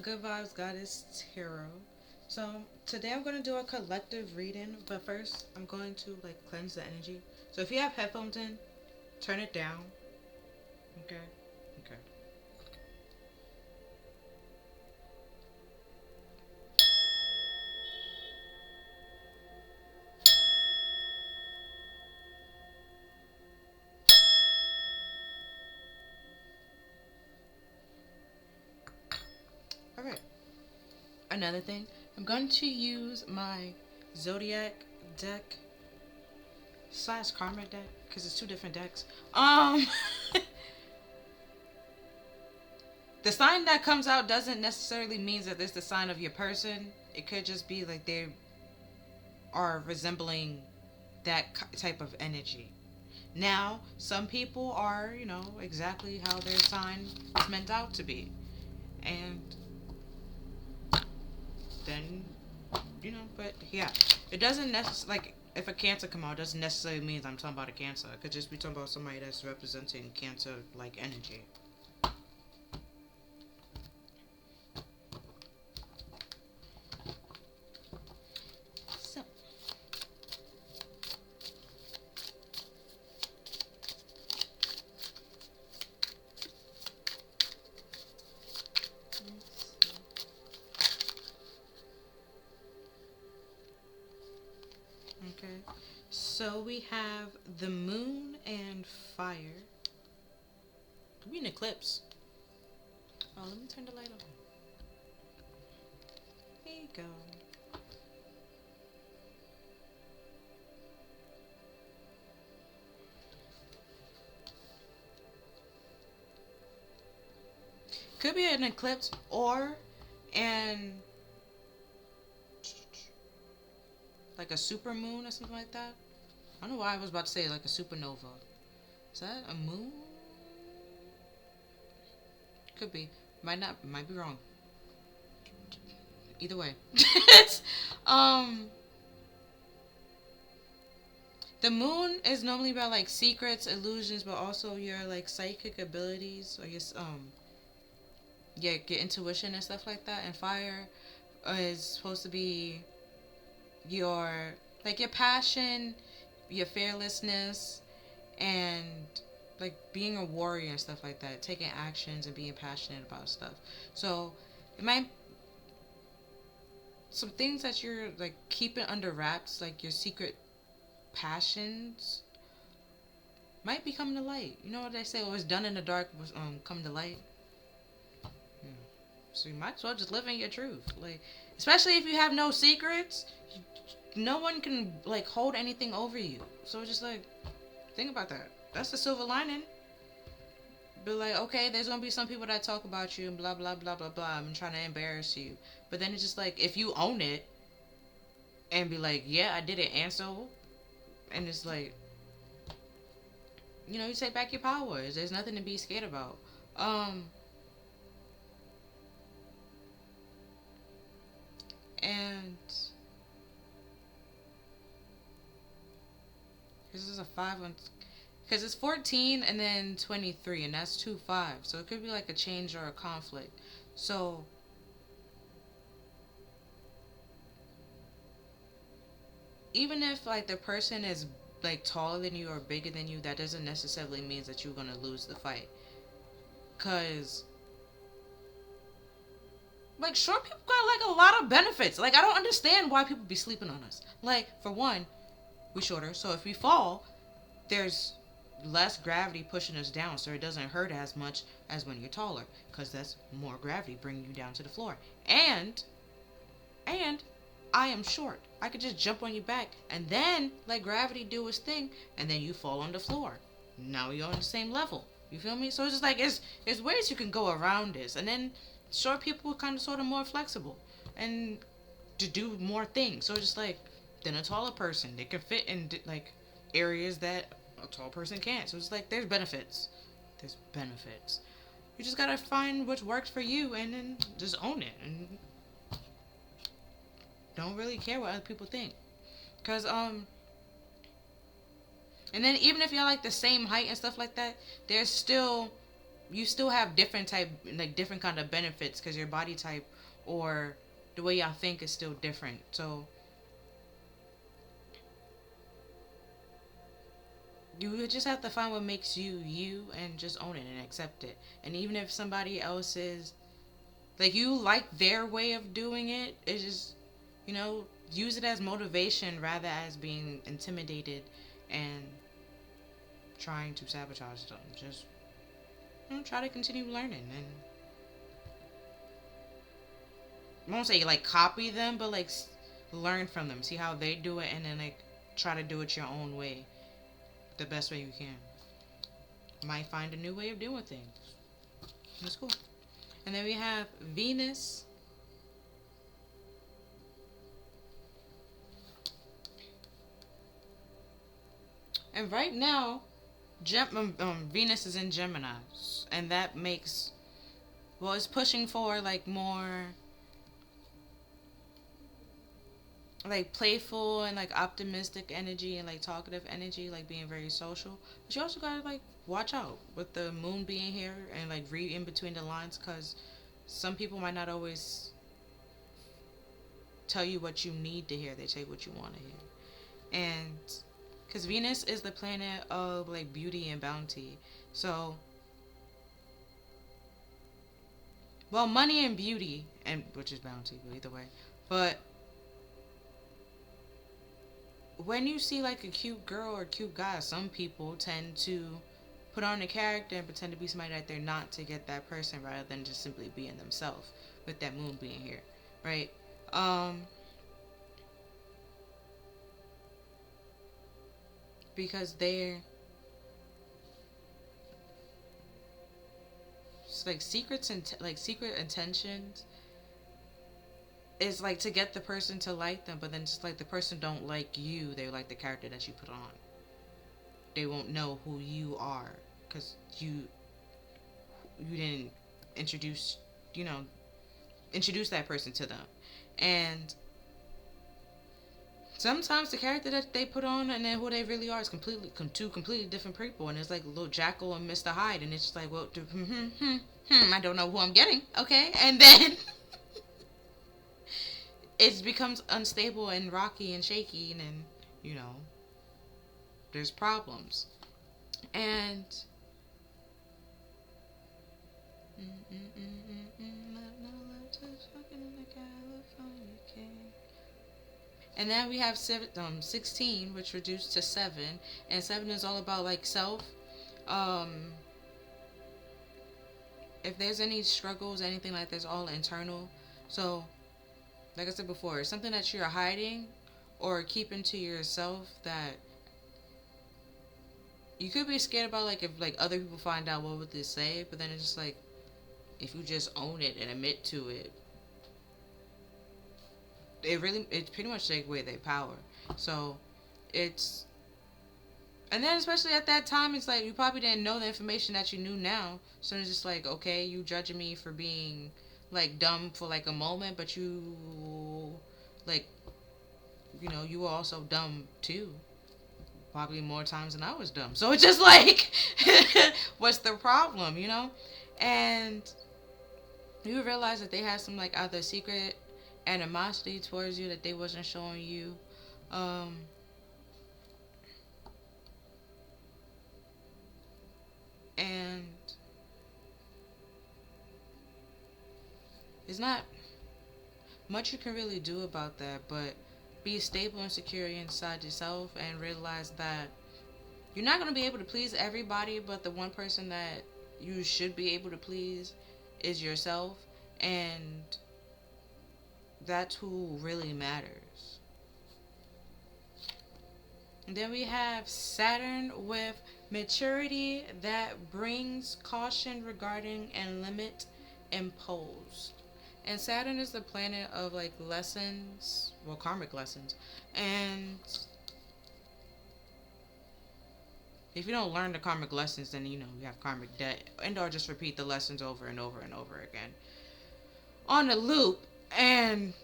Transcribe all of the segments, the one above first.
Good Vibes Goddess Tarot. So today I'm going to do a collective reading, but first I'm going to cleanse the energy. So if you have headphones in, turn it down. Okay. Okay. All right. Another thing, I'm going to use my Zodiac deck slash Karma deck because it's two different decks. The sign that comes out doesn't necessarily mean that it's the sign of your person. It could just be like they are resembling that type of energy. Now, some people are, exactly how their sign is meant out to be. And then, but yeah. It doesn't necessarily, if a Cancer come out, it doesn't necessarily mean I'm talking about a Cancer. It could just be talking about somebody that's representing Cancer-like energy. So, okay. So we have the moon and fire. Could be an eclipse. Oh, let me turn the light on. There you go. Could be an eclipse or an a super moon or something like that. I don't know why I was about to say like a supernova. Is that a moon? Could be. Might not. Might be wrong. Either way. um. The moon is normally about secrets, illusions, but also your psychic abilities or your intuition and stuff like that. And fire is supposed to be your your passion, your fearlessness, and being a warrior and stuff like that, taking actions and being passionate about stuff. So it might some things that you're keeping under wraps, your secret passions, might be coming to light. You know what they say? What's done in the dark was come to light. Yeah. So you might as well just live in your truth, especially if you have no secrets. No one can hold anything over you. So just think about that. That's the silver lining. Be okay, there's gonna be some people that talk about you and blah blah blah blah blah. I'm trying to embarrass you, but then it's just if you own it and be yeah, I did it, and so, and it's you take back your powers. There's nothing to be scared about. And this is a 5 on, because it's 14 and then 23, and that's 2 5. So it could be a change or a conflict. So even if the person is taller than you or bigger than you, that doesn't necessarily mean that you're gonna lose the fight. Cause short people got a lot of benefits. I don't understand why people be sleeping on us. For one, we shorter, so if we fall, there's less gravity pushing us down, so it doesn't hurt as much as when you're taller, because that's more gravity bringing you down to the floor. And I am short. I could just jump on your back and then let gravity do its thing, and then you fall on the floor. Now you're on the same level. You feel me? So it's just it's ways you can go around this, and then short people are kind of sort of more flexible and to do more things. So it's just than a taller person. They can fit in areas that a tall person can't. So it's there's benefits. There's benefits. You just gotta find what works for you and then just own it and don't really care what other people think. Cause and then even if you're the same height and stuff like that, there's still you still have different type, like different kind of benefits because your body type or the way y'all think is still different. So you just have to find what makes you you and just own it and accept it. And even if somebody else is like you like their way of doing it, it's just, you know, use it as motivation rather as being intimidated and trying to sabotage them. Just, you know, try to continue learning and I won't say like copy them, but like learn from them, see how they do it, and then like try to do it your own way, the best way you can. Might find a new way of doing things. It's cool. And then we have Venus. And right now, Venus is in Gemini, and that makes, well, it's pushing for like more like playful and like optimistic energy and like talkative energy, like being very social. But you also gotta like watch out with the moon being here and like read in between the lines, because some people might not always tell you what you need to hear. They tell you what you want to hear, and because Venus is the planet of like beauty and bounty, so well, money and beauty, and which is bounty, but either way, but when you see like a cute girl or cute guy, some people tend to put on a character and pretend to be somebody that they're not to get that person rather than just simply being themselves with that moon being here, right? Because they're it's like secrets and like secret intentions is like to get the person to like them, but then just like the person don't like you, they like the character that you put on. They won't know who you are because you didn't introduce, you know, introduce that person to them. And sometimes the character that they put on and then who they really are is two completely different people, and it's like little Jackal and Mr. Hyde, and it's just like, well, I don't know who I'm getting, okay, and then it becomes unstable and rocky and shaky, and then, you know, there's problems. And and then we have 16, which reduced to 7, and 7 is all about like self. Um, if there's any struggles, anything like that's all internal. So, like I said before, it's something that you're hiding or keeping to yourself that you could be scared about, like if like other people find out, what would they say? But then it's just like if you just own it and admit to it, it pretty much take away their power. So it's, and then especially at that time, it's like you probably didn't know the information that you knew now. So it's just like, okay, you judging me for being like dumb for like a moment, but you like, you know, you were also dumb too. Probably more times than I was dumb. So it's just like, what's the problem, you know? And you realize that they had some like other secret animosity towards you that they wasn't showing you. And there's not much you can really do about that, but be stable and secure inside yourself and realize that you're not going to be able to please everybody, but the one person that you should be able to please is yourself, and that's who really matters. And then we have Saturn with maturity that brings caution regarding and limit imposed. And Saturn is the planet of like lessons, well, karmic lessons. And if you don't learn the karmic lessons, then you know you have karmic debt, and or just repeat the lessons over and over and over again on a loop. And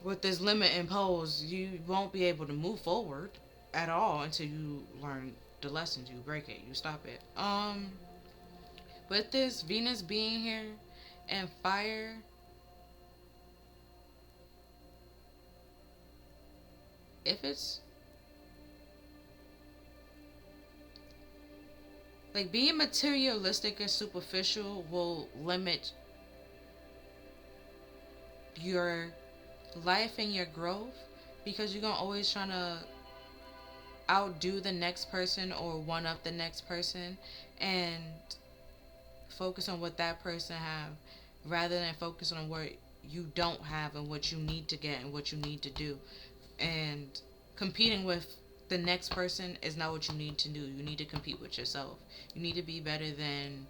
with this limit imposed, you won't be able to move forward at all until you learn the lessons. You break it, you stop it. with this Venus being here and fire, if it's like being materialistic and superficial will limit your life and your growth, because you're gonna always trying to outdo the next person or one up the next person and focus on what that person have rather than focus on what you don't have and what you need to get and what you need to do. And competing with the next person is not what you need to do. You need to compete with yourself. You need to be better than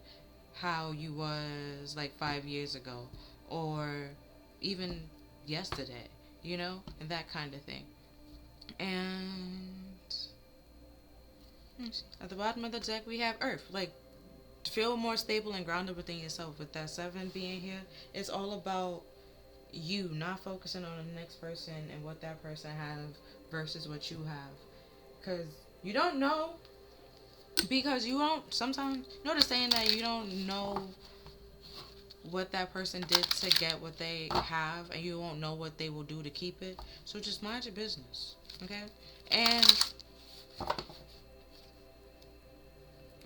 how you was like 5 years ago or even yesterday, and that kind of thing. And at the bottom of the deck we have Earth. Like, feel more stable and grounded within yourself. With that 7 being here, it's all about you, not focusing on the next person and what that person have versus what you have. Because you don't know. Because you don't, sometimes, the saying that you don't know what that person did to get what they have, and you won't know what they will do to keep it. So just mind your business, okay? And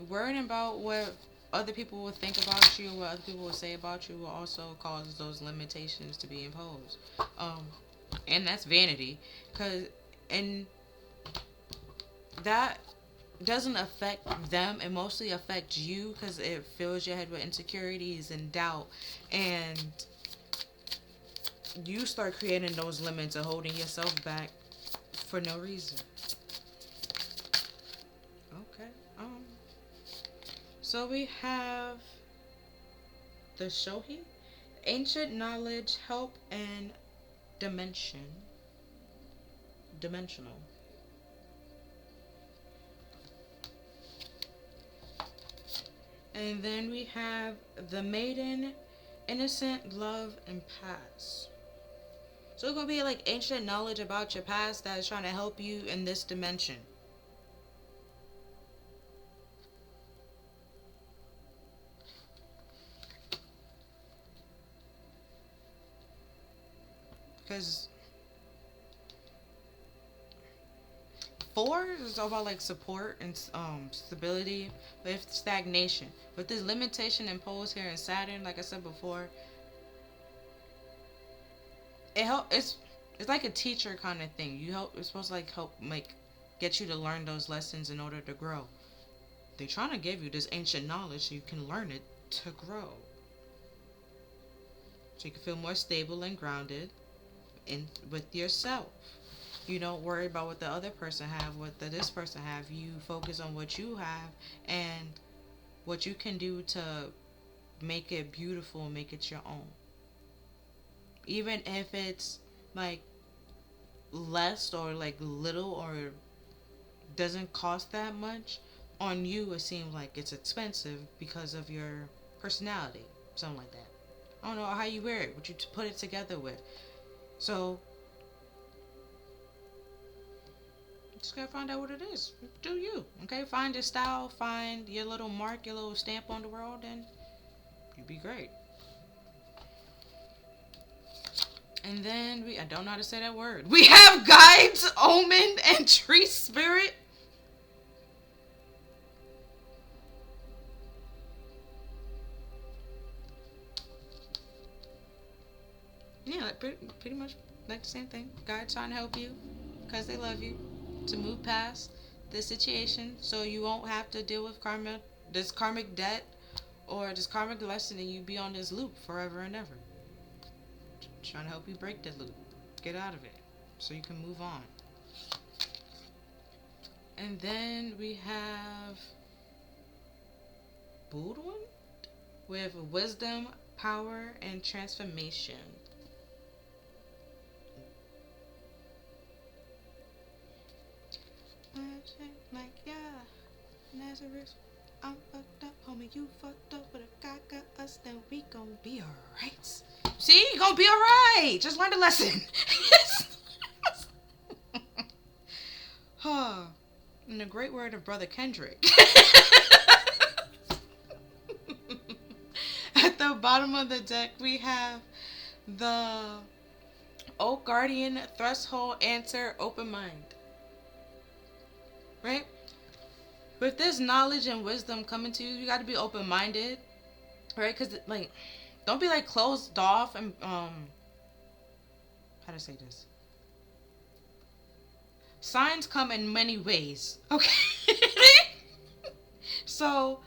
worrying about what other people will think about you, what other people will say about you, will also cause those limitations to be imposed. And that's vanity, and that doesn't affect them. It mostly affects you because it fills your head with insecurities and doubt, and you start creating those limits and holding yourself back for no reason. Okay. So we have the Shohi, ancient knowledge, help, and dimensional. And then we have the maiden, innocent, love, and past. So it's going to be like ancient knowledge about your past that is trying to help you in this dimension. Because 4 is all about like support and stability with stagnation. But this limitation imposed here in Saturn, like I said before, it's like a teacher kind of thing. It's supposed to like help get you to learn those lessons in order to grow. They're trying to give you this ancient knowledge so you can learn it to grow. So you can feel more stable and grounded with yourself. You don't worry about what the other person have, what this person have. You focus on what you have and what you can do to make it beautiful, make it your own. Even if it's like less or like little or doesn't cost that much, on you it seems like it's expensive because of your personality, something like that. I don't know how you wear it, what you put it together with. So just gotta find out what it is. Do you, okay? Find your style, find your little mark, your little stamp on the world, and you'd be great. And then I don't know how to say that word. We have guides, omen, and tree spirit. Yeah, like pretty much like the same thing. Guides trying to help you because they love you to move past this situation so you won't have to deal with this karmic debt or this karmic lesson, and you be on this loop forever and ever. Trying to help you break that loop, get out of it so you can move on. And then we have Budwin with wisdom, power, and transformation. Like, yeah, Nazareth, I'm fucked up, homie, you fucked up, but if God got us, then we gon' be alright. See, you gon' be alright. Just learn the lesson. Huh. In the great word of Brother Kendrick. At the bottom of the deck, we have the Oak Guardian, Threshold, Answer, Open Mind. Right? With this knowledge and wisdom coming to you, you got to be open minded. Right? Because, like, don't be, like, closed off and, how to say this? Signs come in many ways. Okay? So,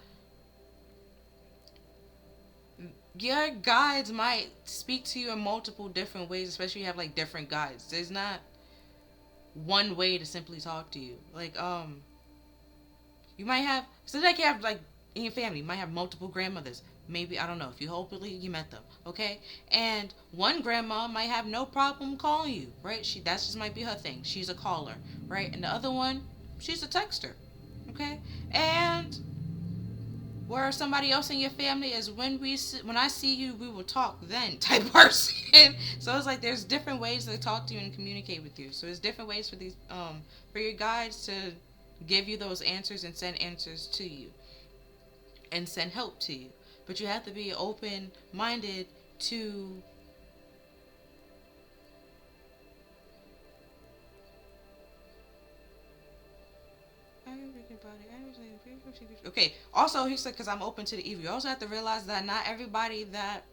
your guides might speak to you in multiple different ways, especially if you have like different guides. There's not one way to simply talk to you. Like, you might have, so like you have like in your family, you might have multiple grandmothers. Maybe, I don't know, if you hopefully you met them, okay? And one grandma might have no problem calling you, right? That just might be her thing. She's a caller, right? And the other one, she's a texter, okay? And where somebody else in your family is when I see you, we will talk then type person. So it's like there's different ways to talk to you and communicate with you. So there's different ways for your guides to give you those answers and send answers to you and send help to you. But you have to be open minded to okay. Also, he said, because I'm open to the evil. You also have to realize that not everybody that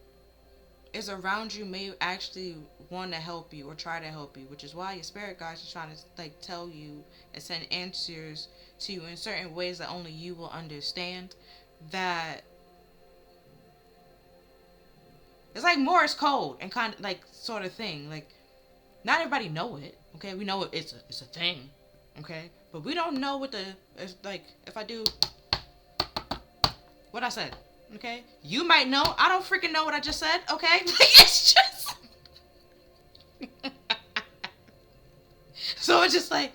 is around you may actually want to help you or try to help you, which is why your spirit guides are trying to like tell you and send answers to you in certain ways that only you will understand. That it's like Morse code and kind of like sort of thing. Like not everybody know it. Okay, we know it's a thing. Okay, but we don't know what it's like. If I do what I said, okay, you might know. I don't freaking know what I just said. Okay, like it's just so it's just like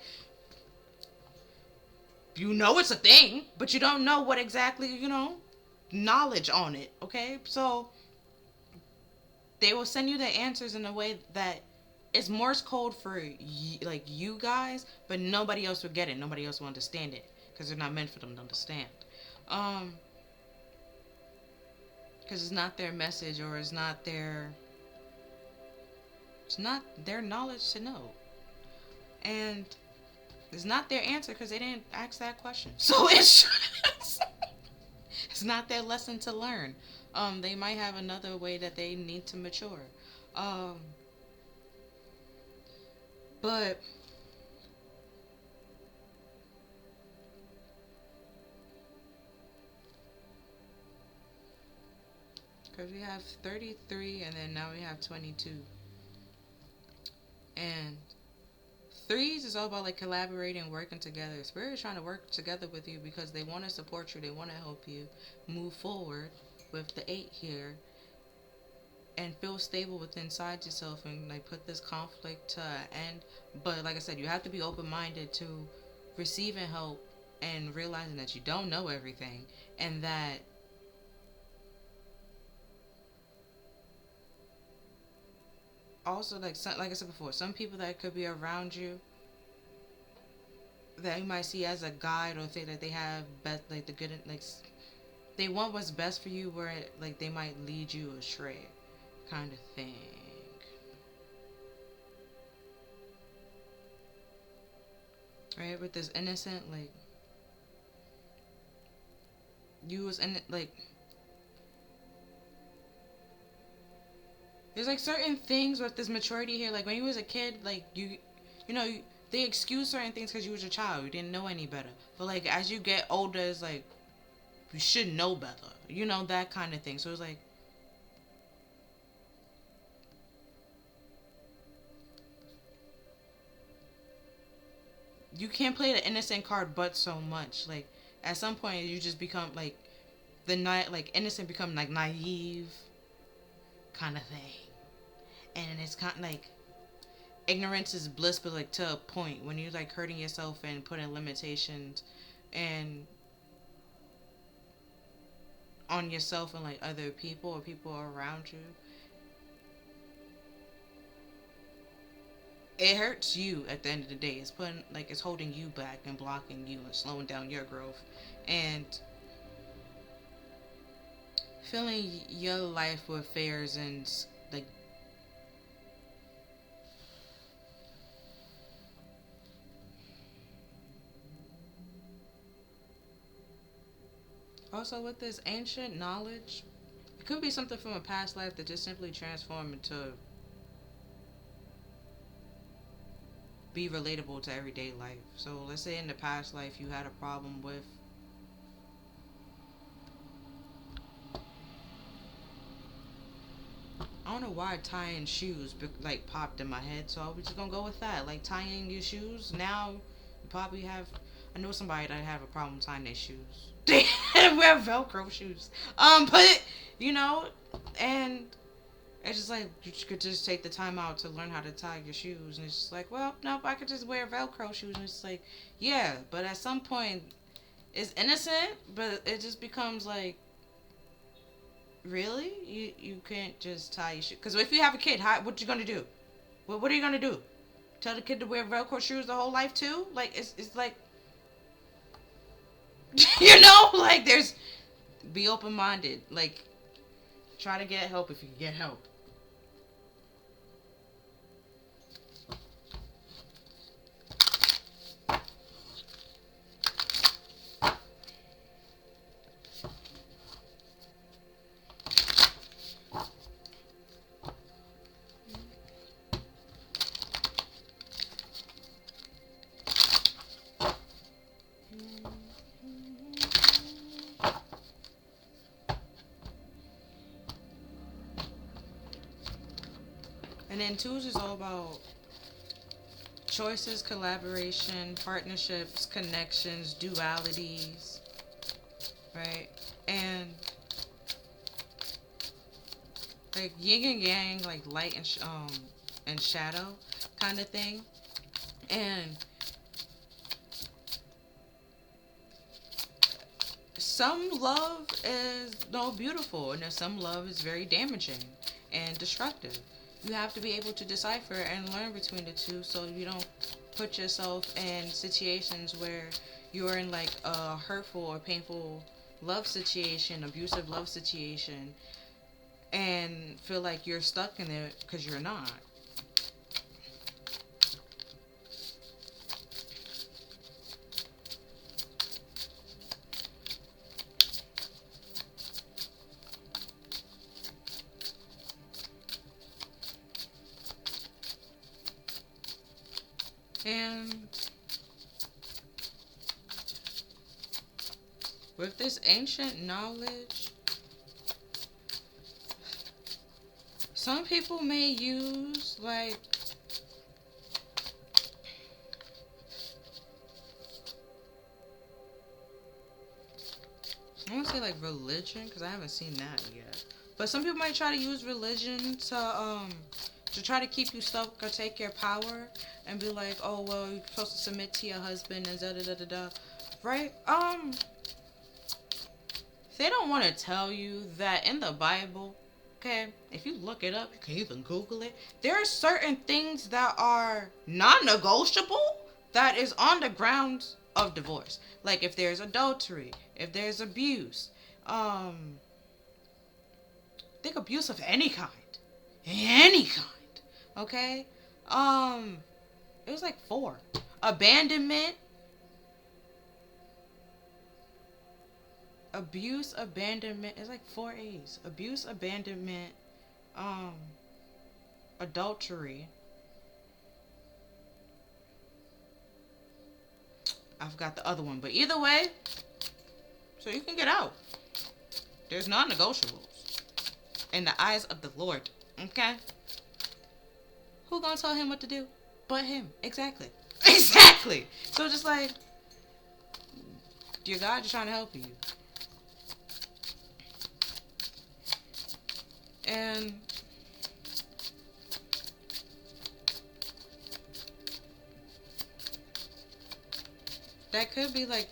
you know it's a thing, but you don't know what exactly knowledge on it. Okay, so they will send you the answers in a way that it's Morse code for like you guys, but nobody else will get it. Nobody else will understand it because they're not meant for them to understand. Because it's not their message or it's not their knowledge to know, and it's not their answer because they didn't ask that question. So it's it's not their lesson to learn. They might have another way that they need to mature. But because we have 33 and then now we have 22. And threes is all about like collaborating, working together. Spirit is trying to work together with you because they want to support you. They want to help you move forward with the 8 here and feel stable within inside yourself and like put this conflict to an end. But like I said, you have to be open-minded to receiving help and realizing that you don't know everything, and that also like I said before, some people that could be around you that you might see as a guide or think that they have best like the good like they want what's best for you, where like they might lead you astray kind of thing. Right, with this innocent, like you was in like there's like certain things with this maturity here, like when you was a kid, like they excuse certain things because you was a child, you didn't know any better, but like as you get older, it's like you should know better, that kind of thing. So it's like you can't play the innocent card but so much. Like at some point you just become like like innocent become like naive kind of thing, and it's kind of like ignorance is bliss, but like to a point when you're like hurting yourself and putting limitations and on yourself and like other people or people around you. It hurts you at the end of the day. It's holding you back and blocking you and slowing down your growth. And filling your life with fears and like also with this ancient knowledge, it could be something from a past life that just simply transformed into be relatable to everyday life. So let's say in the past life you had a problem with, I don't know why tying shoes like popped in my head, so I was just gonna go with that. Like tying your shoes. Now you probably have. I know somebody that have a problem tying their shoes. They wear Velcro shoes. But you know, and it's just like you could just take the time out to learn how to tie your shoes, and it's just like, well, nope, I could just wear Velcro shoes, and it's like, yeah, but at some point, it's innocent, but it just becomes like, really, you can't just tie your shoes. Because if you have a kid, what you gonna do? What are you gonna do? Tell the kid to wear Velcro shoes the whole life too? Like it's like, you know, like there's be open minded. Like try to get help if you can get help. And then twos is all about choices, collaboration, partnerships, connections, dualities, right? And like yin and yang, like light and shadow kind of thing. And some love is no beautiful, and then some love is very damaging and destructive. You have to be able to decipher and learn between the two, so you don't put yourself in situations where you're in like a hurtful or painful love situation, abusive love situation, and feel like you're stuck in it because you're not. And with this ancient knowledge, some people may use like I want to say like religion, because I haven't seen that yet. But some people might try to use religion to try to keep you stuck or take your power and be like, oh well, you're supposed to submit to your husband and da da da da da, right? They don't want to tell you that in the Bible, okay, if you look it up, you can even Google it. There are certain things that are non-negotiable that is on the grounds of divorce. Like if there's adultery, if there's abuse, think abuse of any kind, okay? It was like 4. Abandonment, abuse, abandonment. It's like 4 A's. Abuse, abandonment, adultery. I forgot the other one, but either way, so you can get out. There's non-negotiables in the eyes of the Lord. Okay? Who gonna tell him what to do? But him. Exactly. Exactly. So just like, your God is trying to help you. And that could be like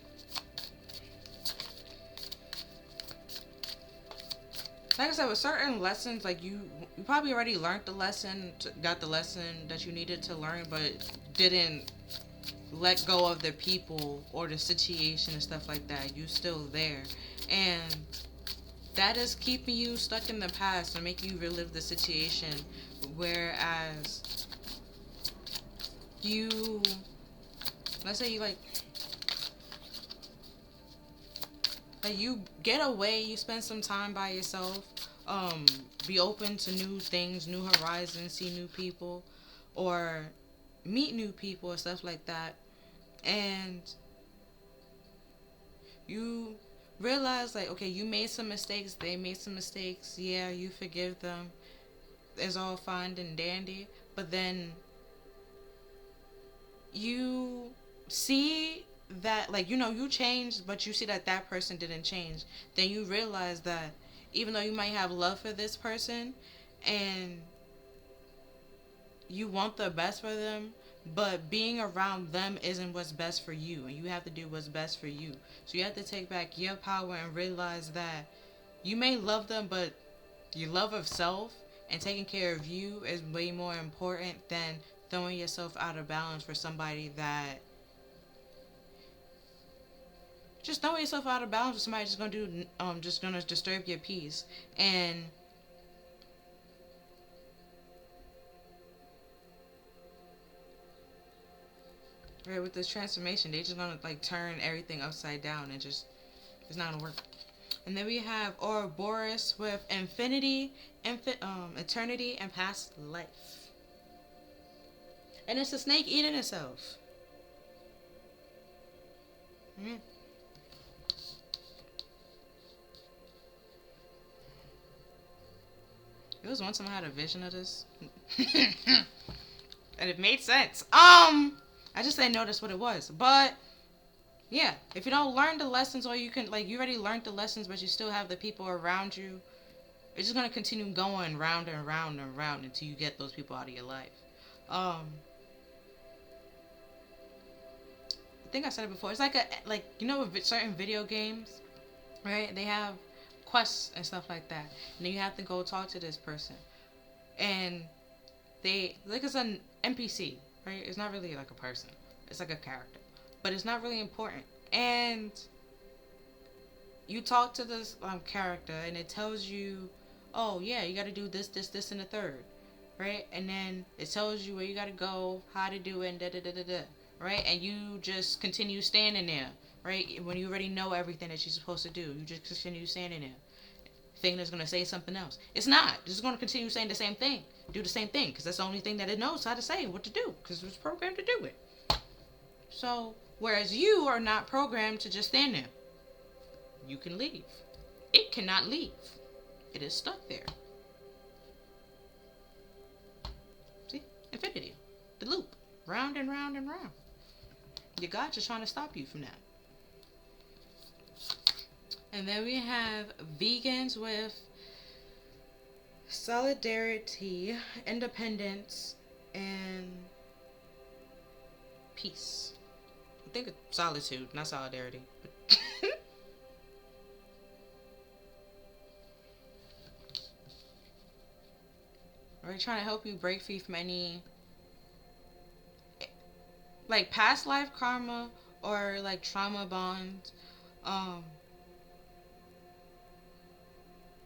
I said, with certain lessons, like you probably already learned the lesson, got the lesson that you needed to learn, but didn't let go of the people or the situation and stuff like that. You still there. And that is keeping you stuck in the past and making you relive the situation. Whereas you, let's say you like you get away, you spend some time by yourself, be open to new things, new horizons, see new people, or meet new people and stuff like that, and you realize like, okay, you made some mistakes, they made some mistakes, yeah, you forgive them, it's all fine and dandy, but then you see that, like, you know, you changed, but you see that that person didn't change. Then you realize that even though you might have love for this person and you want the best for them, but being around them isn't what's best for you, and you have to do what's best for you. So you have to take back your power and realize that you may love them, but your love of self and taking care of you is way more important than throwing yourself out of balance for somebody that just throwing yourself out of balance with somebody just gonna disturb your peace. And right, with this transformation, they just gonna like turn everything upside down and just it's not gonna work. And then we have Ouroboros with infinity, eternity, and past life. And it's a snake eating itself. Mm. It was one time I had a vision of this. And it made sense. I just didn't notice what it was. But yeah, if you don't learn the lessons, or you can, like, you already learned the lessons, but you still have the people around you, it's just gonna continue going round and round and round until you get those people out of your life. I think I said it before. It's like you know, with certain video games, right? They have quests and stuff like that, and then you have to go talk to this person, and they like, it's an NPC, right? It's not really like a person. It's like a character, but it's not really important. And you talk to this character, and it tells you, oh yeah, you got to do this, this, this, and the third, right? And then it tells you where you got to go, how to do it, and da da da da da, right? And you just continue standing there, right? When you already know everything that you're supposed to do, you just continue standing there, thinking it's gonna say something else. It's not. It's just gonna continue saying the same thing, do the same thing, because that's the only thing that it knows how to say, what to do, because it was programmed to do it. So, whereas you are not programmed to just stand there, you can leave. It cannot leave. It is stuck there. See? Infinity. The loop. Round and round and round. Your God's just trying to stop you from that. And then we have vegans with solidarity, independence, and peace. I think it's solitude, not solidarity. We're trying to help you break free from any like past life karma or like trauma bonds,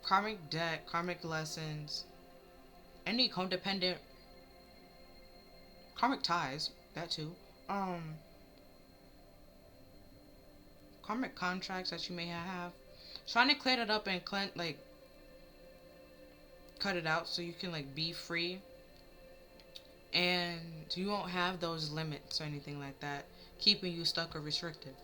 karmic debt, karmic lessons, any codependent, karmic ties, that too, karmic contracts that you may have. Trying to clear it up and like cut it out so you can like be free and you won't have those limits or anything like that keeping you stuck or restricted.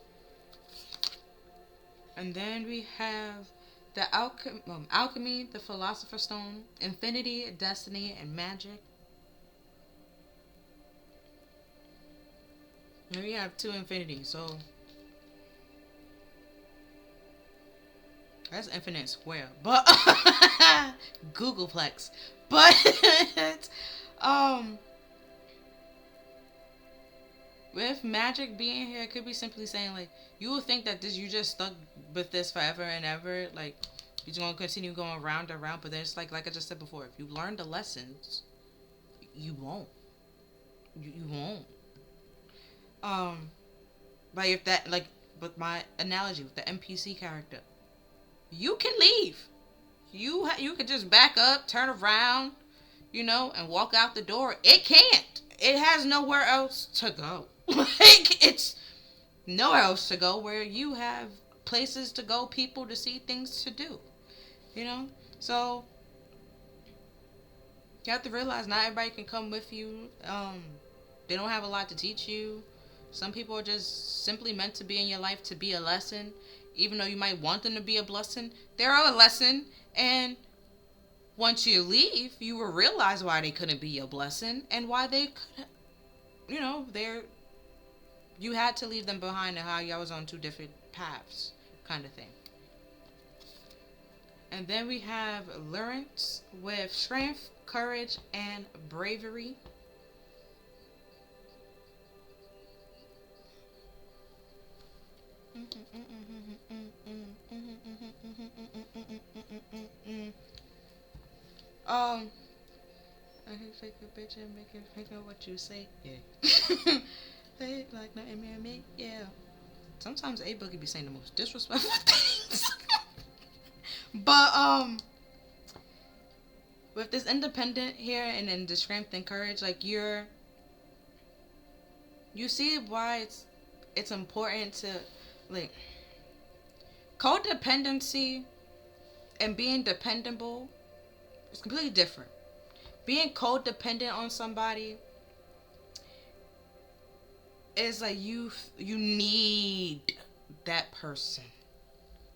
And then we have the alchemy, the philosopher's stone, infinity, destiny, and magic. And we have 2 infinity, so that's infinite square, but Googleplex. But with magic being here, it could be simply saying like you will think that you just stuck with this forever and ever, like you're just gonna continue going round and round. But then it's like I just said before, if you learn the lessons, you won't. You won't. Like if that, like with my analogy with the NPC character, you can leave. You could just back up, turn around, and walk out the door. It can't. It has nowhere else to go. Like, it's nowhere else to go where you have places to go, people to see, things to do. You know? So you have to realize not everybody can come with you. They don't have a lot to teach you. Some people are just simply meant to be in your life to be a lesson. Even though you might want them to be a blessing, they're a lesson. And once you leave, you will realize why they couldn't be your blessing and why they could, they're, you had to leave them behind and how y'all was on two different paths, kind of thing. And then we have Lawrence with strength, courage, and bravery. I can fake a bitch and make it think of what you say. Yeah. They like nothing near me. Yeah. Sometimes A Boogie be saying the most disrespectful things. But with this independent here and then the strength and courage, like you see why it's important to, like, codependency and being dependable is completely different. Being codependent on somebody is like you need that person.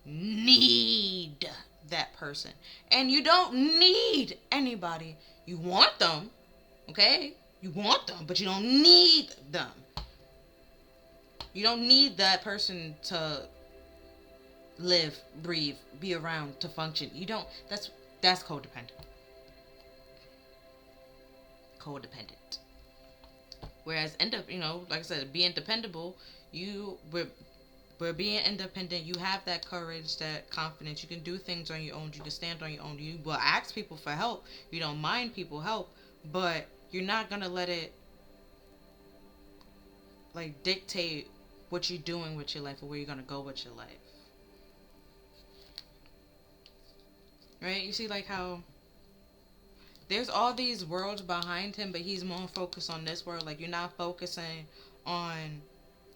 Need that person. And you don't need anybody. You want them, okay? You want them, but you don't need them. You don't need that person to live, breathe, be around, to function. You don't. That's codependent. Codependent. Whereas like I said, being dependable, we're being independent. You have that courage, that confidence. You can do things on your own. You can stand on your own. You will ask people for help. You don't mind people help, but you're not gonna let it like dictate what you're doing with your life or where you're gonna go with your life. Right? You see, like how there's all these worlds behind him, but he's more focused on this world. Like, you're not focusing on,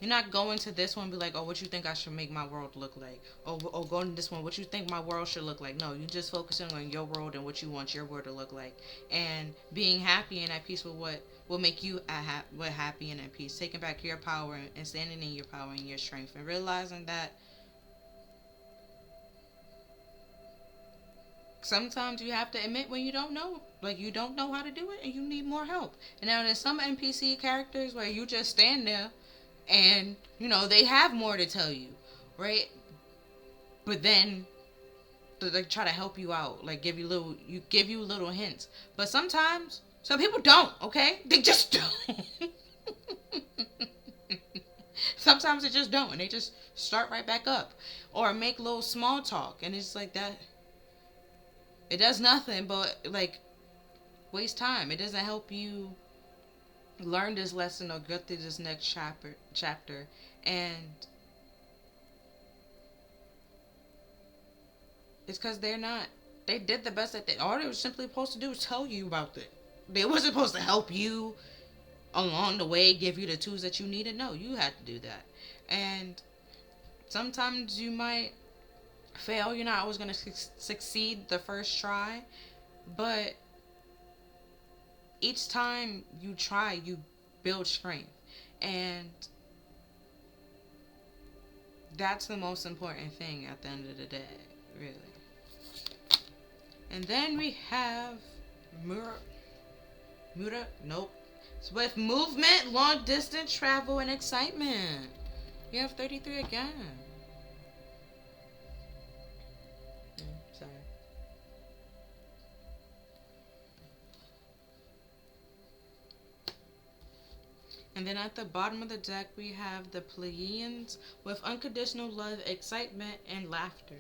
you're not going to this one and be like, oh, what you think I should make my world look like? Or going to this one, what you think my world should look like? No, you're just focusing on your world and what you want your world to look like. And being happy and at peace with what will make you happy and at peace. Taking back your power and standing in your power and your strength. And realizing that sometimes you have to admit when you don't know. Like, you don't know how to do it and you need more help. And now there's some NPC characters where you just stand there and, they have more to tell you, right? But then they try to help you out, like give you little hints. But sometimes some people don't, okay? They just don't. Sometimes they just don't, and they just start right back up. Or make little small talk, and it's like that. It does nothing but, like, waste time. It doesn't help you learn this lesson or get through this next chapter. And it's because they did the best that all they were simply supposed to do was tell you about it. They wasn't supposed to help you along the way, give you the tools that you needed. No, you had to do that. And sometimes you might fail. You're not always going to succeed the first try, but each time you try, you build strength, and that's the most important thing at the end of the day, really. And then we have nope. It's with movement, long distance travel, and excitement. You have 33 again. Sorry. And then at the bottom of the deck, we have the Pleiadians with unconditional love, excitement, and laughter.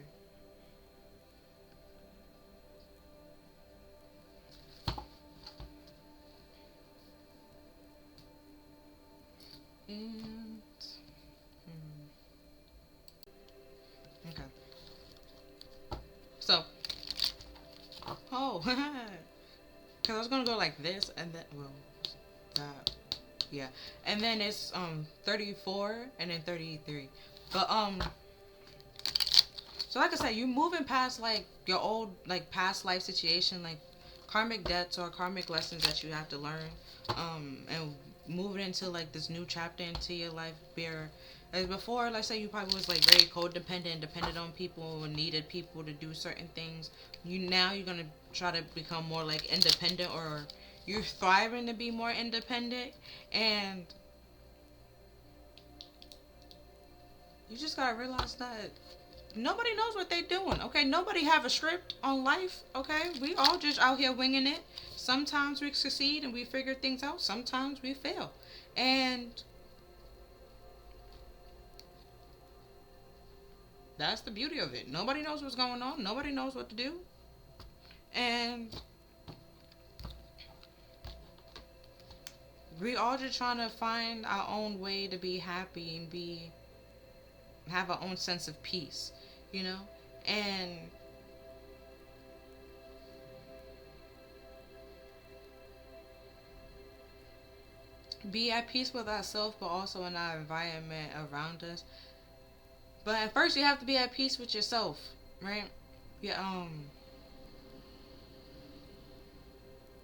And okay. So Oh, because I was gonna go like this and then, well, that, yeah, and then it's 34 and then 33, but so like I said, you moving past like your old like past life situation, like karmic debts or karmic lessons that you have to learn, and moving into like this new chapter into your life where as before, let's say you probably was like very codependent and dependent on people and needed people to do certain things. You're gonna try to become more like independent, or you're thriving to be more independent, and you just gotta realize that nobody knows what they're doing. Okay, nobody have a script on life. Okay, we all just out here winging it. Sometimes we succeed and we figure things out. Sometimes we fail, and that's the beauty of it. Nobody knows what's going on. Nobody knows what to do, and we all just trying to find our own way to be happy and be have our own sense of peace, you know, and be at peace with ourselves, but also in our environment around us. But at first, you have to be at peace with yourself, right? Yeah.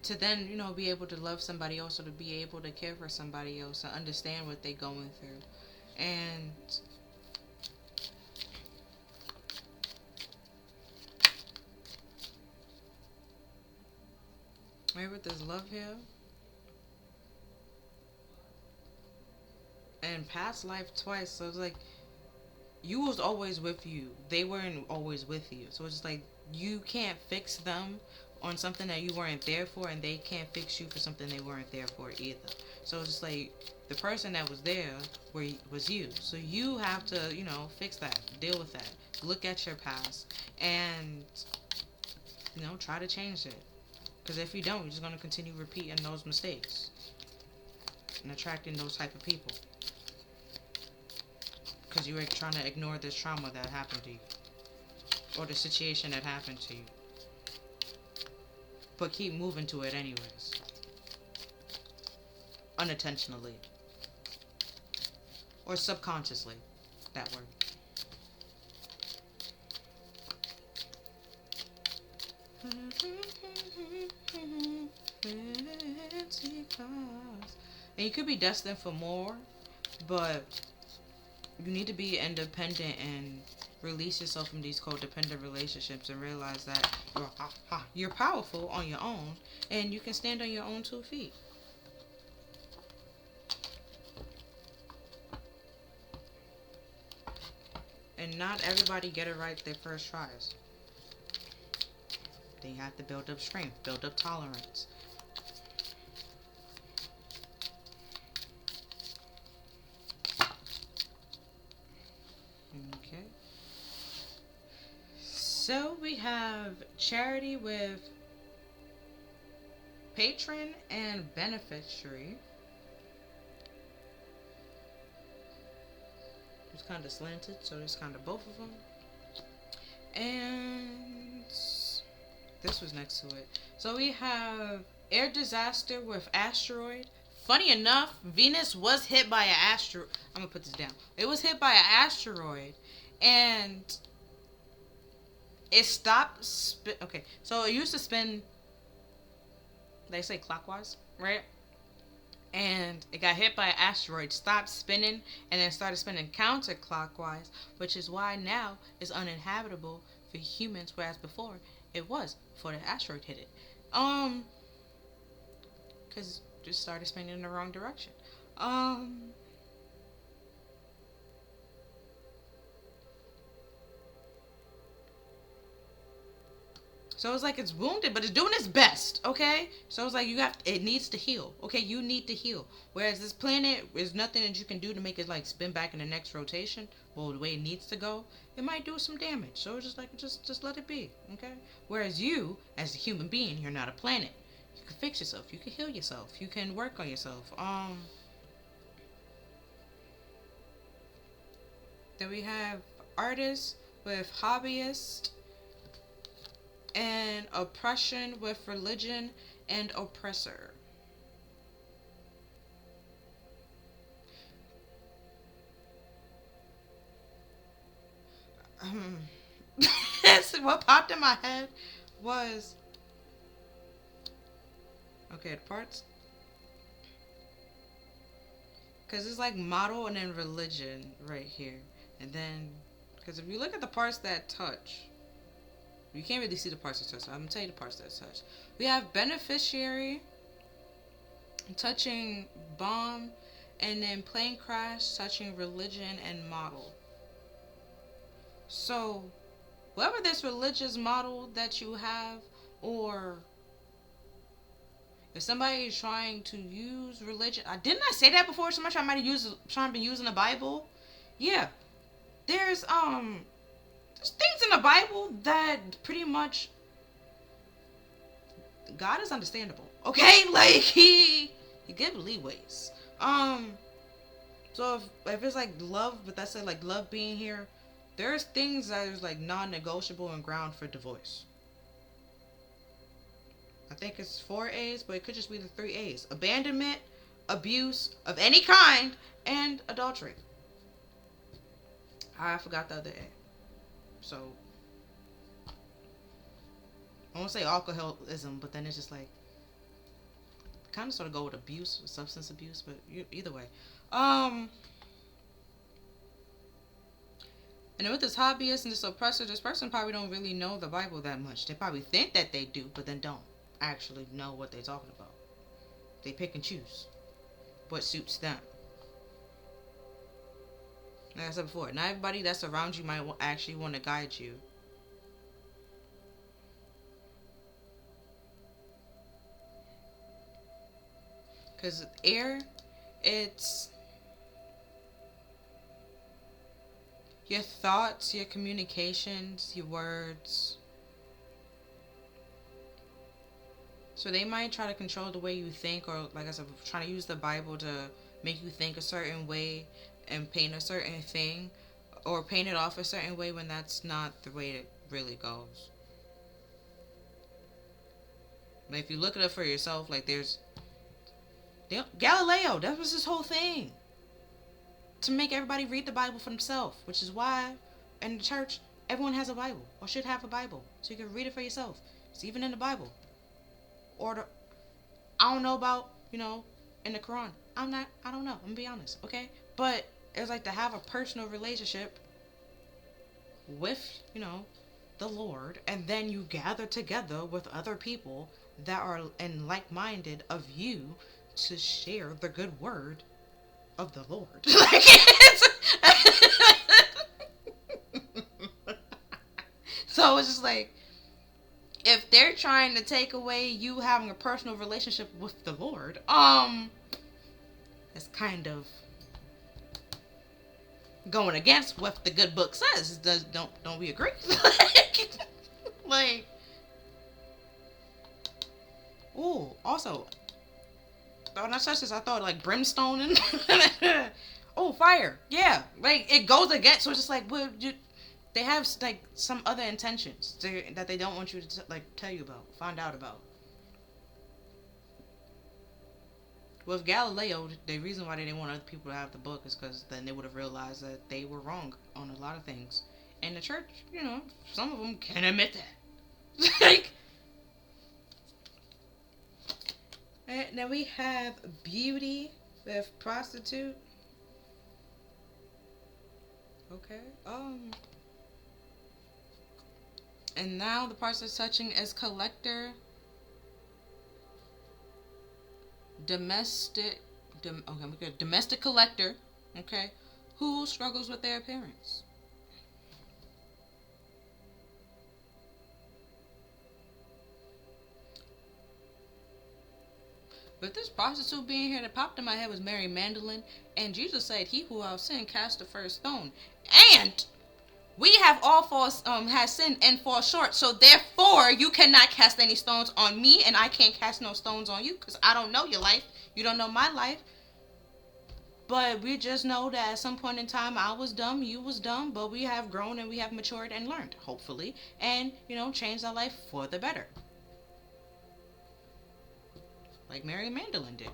To then, be able to love somebody else, or to be able to care for somebody else, and understand what they're going through, and right with this love here, and past life twice. So it's like you was always with you. They weren't always with you. So it's just like you can't fix them on something that you weren't there for, and they can't fix you for something they weren't there for either. So it's just like the person that was there was you. So you have to, fix that, deal with that, look at your past, and try to change it. Because if you don't, you're just gonna continue repeating those mistakes and attracting those type of people. Because you were trying to ignore this trauma that happened to you, or the situation that happened to you, but keep moving to it anyways, unintentionally or subconsciously. That word. And you could be destined for more, but you need to be independent and release yourself from these codependent relationships and realize that you're powerful on your own and you can stand on your own 2 feet. And not everybody get it right their first tries. They have to build up strength, build up tolerance. Okay. So we have charity with patron and beneficiary. It's kind of slanted, so there's kind of both of them. And this was next to it. So we have air disaster with asteroid. Funny enough, Venus was hit by an asteroid. I'm gonna put this down. It was hit by an asteroid, and it stopped. Okay, so it used to spin. They say clockwise, right? And it got hit by an asteroid, stopped spinning, and then started spinning counterclockwise, which is why now it's uninhabitable for humans, whereas before it was before the asteroid hit it. Because it just started spinning in the wrong direction. So it's like it's wounded, but it's doing its best, okay? So it's like it needs to heal, okay? You need to heal. Whereas this planet, there's nothing that you can do to make it like spin back in the next rotation. Well, the way it needs to go, it might do some damage. So it's just like, just let it be, okay? Whereas you, as a human being, you're not a planet. You can fix yourself. You can heal yourself. You can work on yourself. Then we have artists with hobbyist. and oppression with religion and oppressor. What popped in my head was okay, the parts, because it's like model and then religion right here, and then because if you look at the parts that touch, you can't really see the parts that touch. So I'm gonna tell you the parts that touch. We have beneficiary touching bomb, and then plane crash touching religion and model. So whatever this religious model that you have, or if somebody is trying to use religion, didn't I say that before? Somebody might have trying to be using the Bible. Yeah, there's things in the Bible that pretty much God is understandable. Okay, like he gives leeways. So if it's like love, but that's it, like love being here, there's things that is like non-negotiable and ground for divorce. I think it's 4 A's, but it could just be the 3 A's: abandonment, abuse of any kind, and adultery. I forgot the other A. So I won't say alcoholism, but then it's just like kind of sort of go with abuse, substance abuse, but either way. And then with this hobbyist and this oppressor, this person probably don't really know the Bible that much. They probably think that they do, but then don't actually know what they're talking about. They pick and choose what suits them. Like I said before, not everybody that's around you might actually want to guide you. Because air, it's your thoughts, your communications, your words. So they might try to control the way you think, or like I said, trying to use the Bible to make you think a certain way and paint a certain thing, or paint it off a certain way when that's not the way it really goes. But if you look it up for yourself, like there's Galileo, that was his whole thing. To make everybody read the Bible for themselves, which is why in the church everyone has a Bible or should have a Bible, so you can read it for yourself. It's even in the Bible. Or I don't know about, in the Quran. I don't know. I'm gonna be honest, okay? But it's like to have a personal relationship with, the Lord, and then you gather together with other people that are in like-minded of you to share the good word of the Lord. So it's just like, if they're trying to take away you having a personal relationship with the Lord, it's kind of going against what the good book says. Don't we agree? like, oh, also, when I touched this, I thought like brimstone and oh, fire, yeah, like it goes against. So it's just like, they have like some other intentions that they don't want you to tell you about, find out about. With Galileo, the reason why they didn't want other people to have the book is because then they would have realized that they were wrong on a lot of things. And the church, some of them can admit that. Like, and then we have beauty with prostitute. Okay. And now the parts that's touching is collector, domestic collector, okay, who struggles with their appearance. But this prostitute being here that popped in my head was Mary Magdalene, and Jesus said, "He who without sin cast the first stone." And we have all has sinned and fall short, so therefore you cannot cast any stones on me, and I can't cast no stones on you, because I don't know your life. You don't know my life. But we just know that at some point in time, I was dumb, you was dumb, but we have grown and we have matured and learned, hopefully, and, changed our life for the better. Like Mary Magdalene did.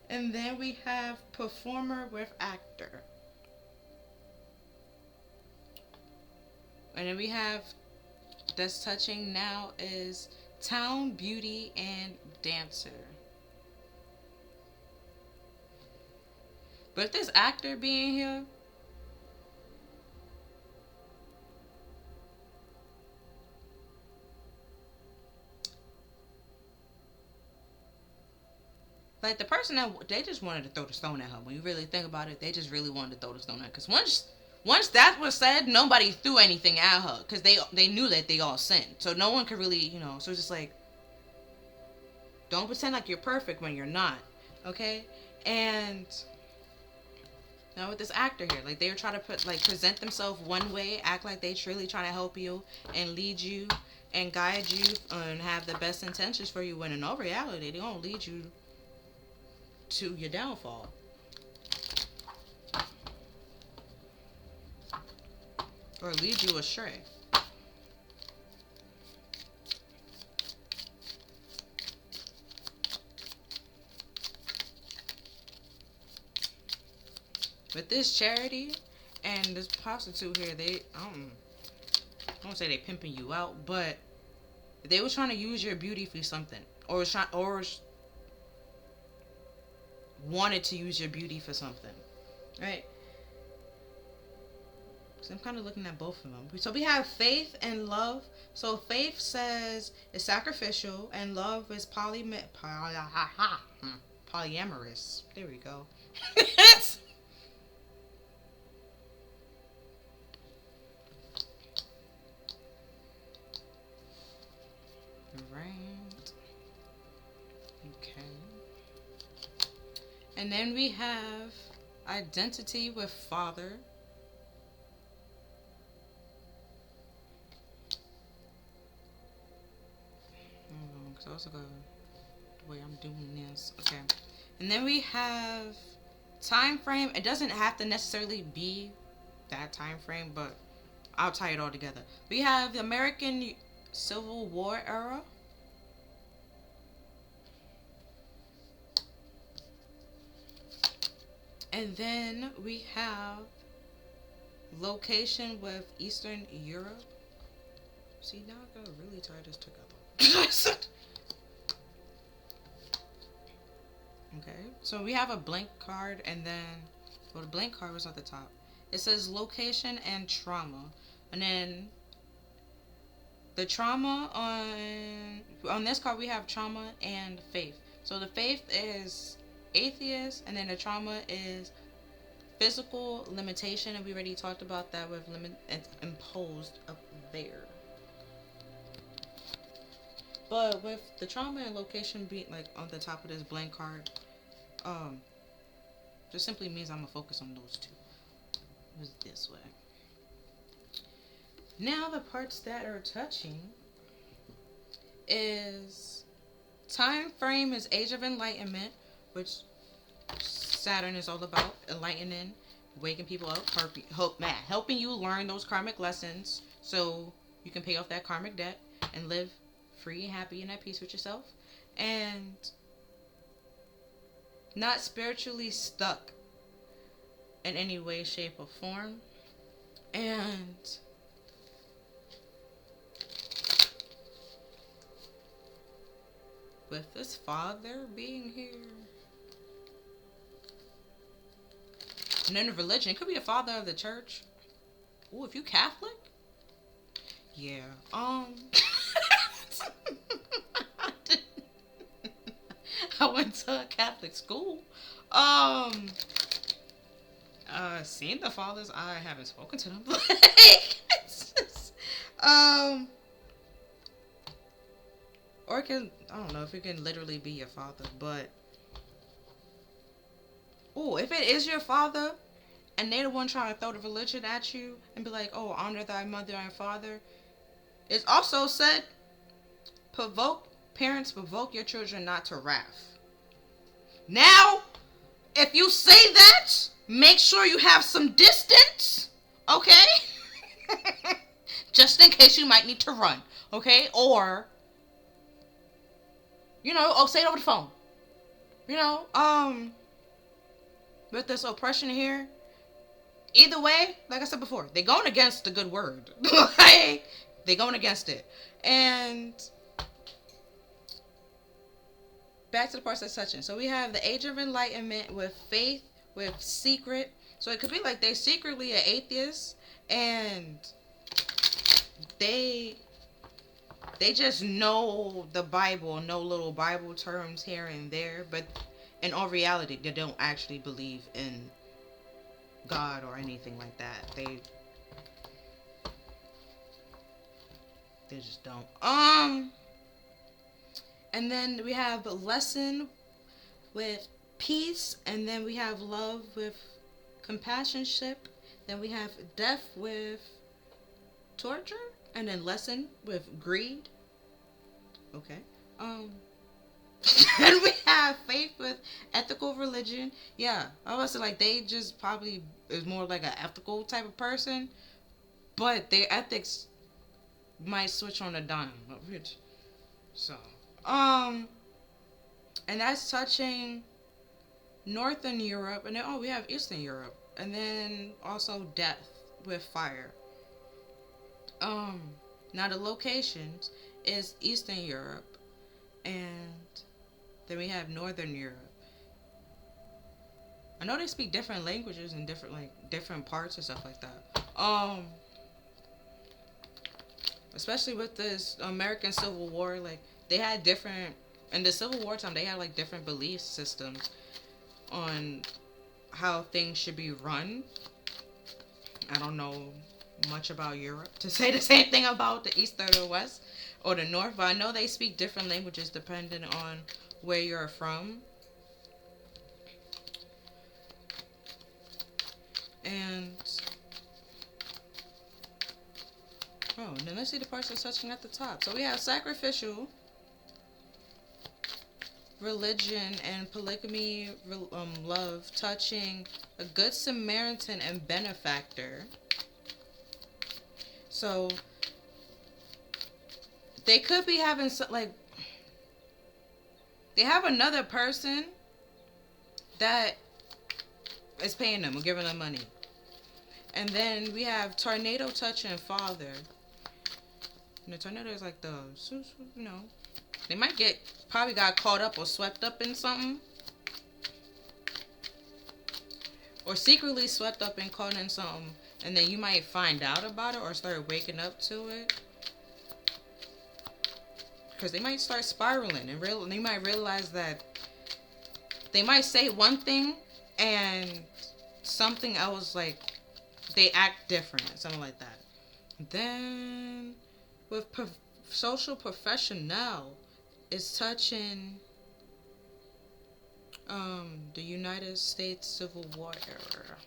And then we have performer with actor. And then we have, that's touching now, is town beauty and dancer. But this actor being here, like the person that they just wanted to throw the stone at her. When you really think about it, they just really wanted to throw the stone at her. Because once that was said, nobody threw anything at her because they knew that they all sinned. So no one could really, So it's just like, don't pretend like you're perfect when you're not, okay? And now with this actor here, like they were trying to present themselves one way, act like they truly trying to help you and lead you and guide you and have the best intentions for you. When in all reality, they don't lead you to your downfall. Or lead you astray. With this charity and this prostitute here, I don't say they pimping you out, but they was trying to use your beauty for something, or wanted to use your beauty for something, right? So I'm kind of looking at both of them. So we have faith and love. So faith says it's sacrificial, and love is polyamorous. There we go. Right. Okay. And then we have identity with father. Because I also got the way I'm doing this. Okay. And then we have time frame. It doesn't have to necessarily be that time frame, but I'll tie it all together. We have the American Civil War era. And then we have location with Eastern Europe. See, now I gotta really tie this together. Okay, so we have a blank card, and then, well, the blank card was at the top. It says location and trauma. And then the trauma on this card, we have trauma and faith. So the faith is atheist, and then the trauma is physical limitation, and we already talked about that with limit imposed up there. But with the trauma and location being like on the top of this blank card, just simply means I'm gonna focus on those two. It was this way. Now the parts that are touching is time frame is Age of Enlightenment, which Saturn is all about enlightening, waking people up, helping you learn those karmic lessons so you can pay off that karmic debt and live free and happy and at peace with yourself, and not spiritually stuck in any way, shape, or form. And with this father being here, and then the religion, it could be a father of the church. Ooh, if you Catholic, yeah. I went to a Catholic school. Seeing the fathers, I haven't spoken to them. Or it can, I don't know if it can literally be your father, but oh, if it is your father and they the one trying to throw the religion at you and be like, oh, honor thy mother and father, it's also said, provoke your children not to wrath. Now, if you say that, make sure you have some distance, okay? Just in case you might need to run, okay? Or, say it over the phone. You know, with this oppression here, either way, like I said before, they going against the good word. Like, they going against it. And back to the parts that's touching. So we have the Age of Enlightenment with faith, with secret. So it could be like they secretly are atheists and they just know the Bible, know little Bible terms here and there, but in all reality, they don't actually believe in God or anything like that. They just don't. And then we have lesson with peace, and then we have love with companionship. Then we have death with torture, and then lesson with greed. Okay. And we have faith with ethical religion. Yeah, I was like they just probably is more like an ethical type of person, but their ethics might switch on a dime. So, and that's touching Northern Europe, and then we have Eastern Europe, and then also death with fire. Now the locations is Eastern Europe, and then we have Northern Europe. I know they speak different languages in different parts and stuff like that. Especially with this American Civil War, like they had different in the Civil War time. They had like different belief systems on how things should be run. I don't know much about Europe to say the same thing about the East or the West or the North, but I know they speak different languages depending on where you're from. And then let's see the parts that's touching at the top. So we have sacrificial, religion, and polygamy, love, touching a good Samaritan and benefactor. So they could be having they have another person that is paying them or giving them money. And then we have tornado touching father. And the tornado is like they might probably got caught up or swept up in something. Or secretly swept up and caught in something. And then you might find out about it or start waking up to it. Because they might start spiraling and they might realize that they might say one thing and something else, like they act different, something like that. Then with social professional is touching the United States Civil War era.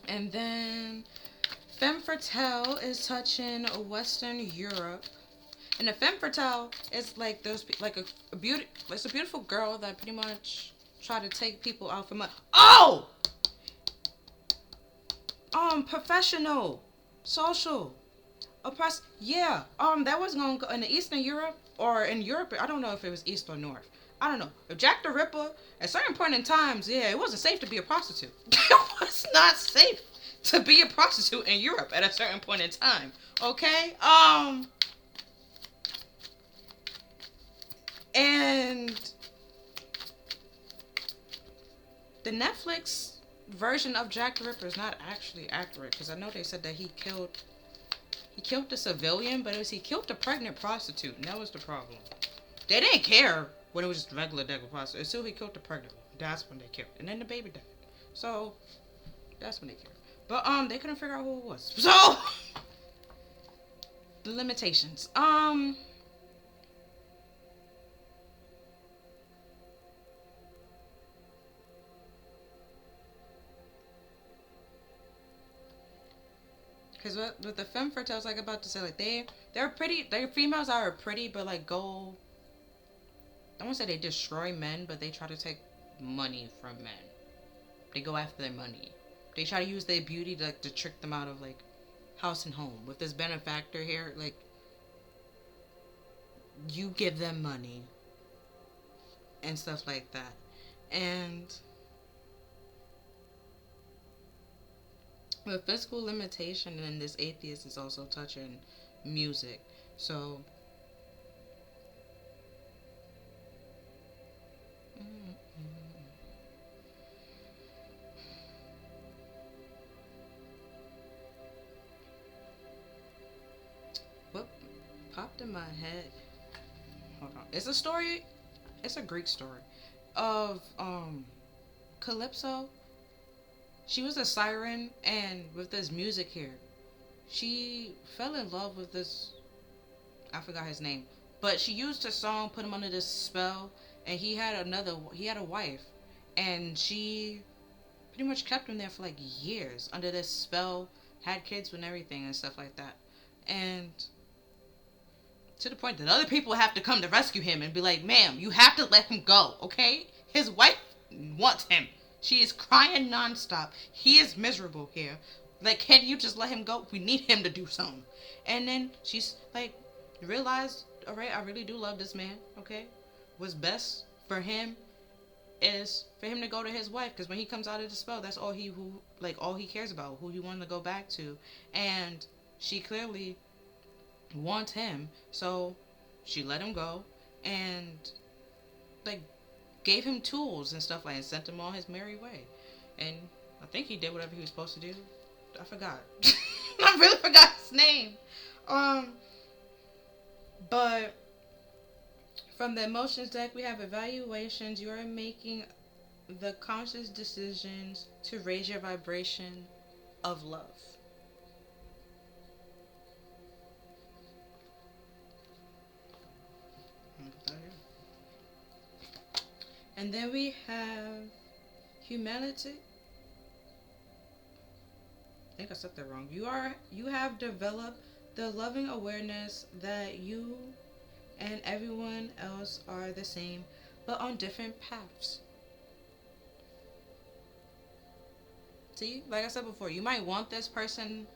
And then femme fatale is touching Western Europe. And a femme fatale is like those, like a beautiful girl that pretty much try to take people out for money. Professional, social, oppressed. Yeah. That was gonna go in the Eastern Europe or in Europe. I don't know if it was East or North. I don't know. If Jack the Ripper, at certain point in times, yeah, it wasn't safe to be a prostitute. It was not safe to be a prostitute in Europe at a certain point in time. Okay. And the Netflix version of Jack the Ripper is not actually accurate, because I know they said that he killed the civilian, but he killed the pregnant prostitute, and that was the problem. They didn't care when it was just regular prostitute. Until he killed the pregnant one, that's when they killed, and then the baby died. So that's when they killed. But they couldn't figure out who it was. So the limitations. Because with the femme fatale, I was like about to say, like they're pretty. Their females are pretty, but like I won't say they destroy men, but they try to take money from men. They go after their money. They try to use their beauty to trick them out of like house and home. With this benefactor here, like you give them money and stuff like that. And with physical limitation, and this atheist is also touching music. So what popped in my head, hold on, it's a story, it's a Greek story of Calypso. She was a siren, and with this music here, she fell in love with this, I forgot his name, but she used her song, put him under this spell, and he had a wife, and she pretty much kept him there for like years under this spell, had kids and everything and stuff like that. And to the point that other people have to come to rescue him and be like, ma'am, you have to let him go, okay? His wife wants him. She is crying nonstop. He is miserable here. Like, can you just let him go? We need him to do something. And then she's like, realized, all right, I really do love this man, okay? What's best for him is for him to go to his wife, because when he comes out of the spell, that's all he cares about, who he wanted to go back to. And she clearly wants him, so she let him go and like gave him tools and stuff like that, and sent him on his merry way. And I think he did whatever he was supposed to do. I forgot. I really forgot his name. But from the emotions deck, we have evaluations. You are making the conscious decisions to raise your vibration of love. And then we have humanity. I think I said that wrong. You have developed the loving awareness that you and everyone else are the same, but on different paths. See, like I said before, you might want this person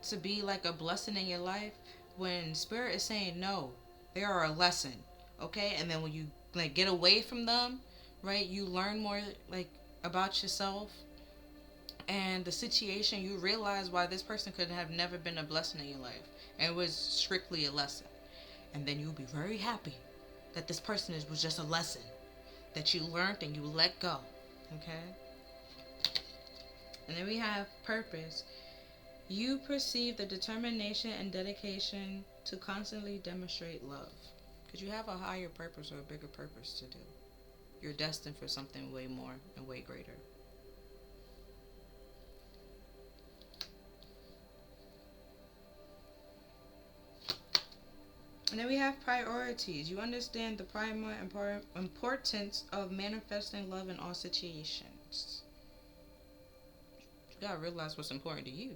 to be like a blessing in your life, when spirit is saying no, they are a lesson, okay? And then when you like get away from them, right, you learn more like about yourself and the situation. You realize why this person could have never been a blessing in your life, and it was strictly a lesson. And then you'll be very happy that this person was just a lesson that you learned and you let go, okay? And then we have purpose. You perceive the determination and dedication to constantly demonstrate love, because you have a higher purpose or a bigger purpose to do. You're destined for something way more and way greater. And then we have priorities. You understand the primary importance of manifesting love in all situations. You gotta realize what's important to you.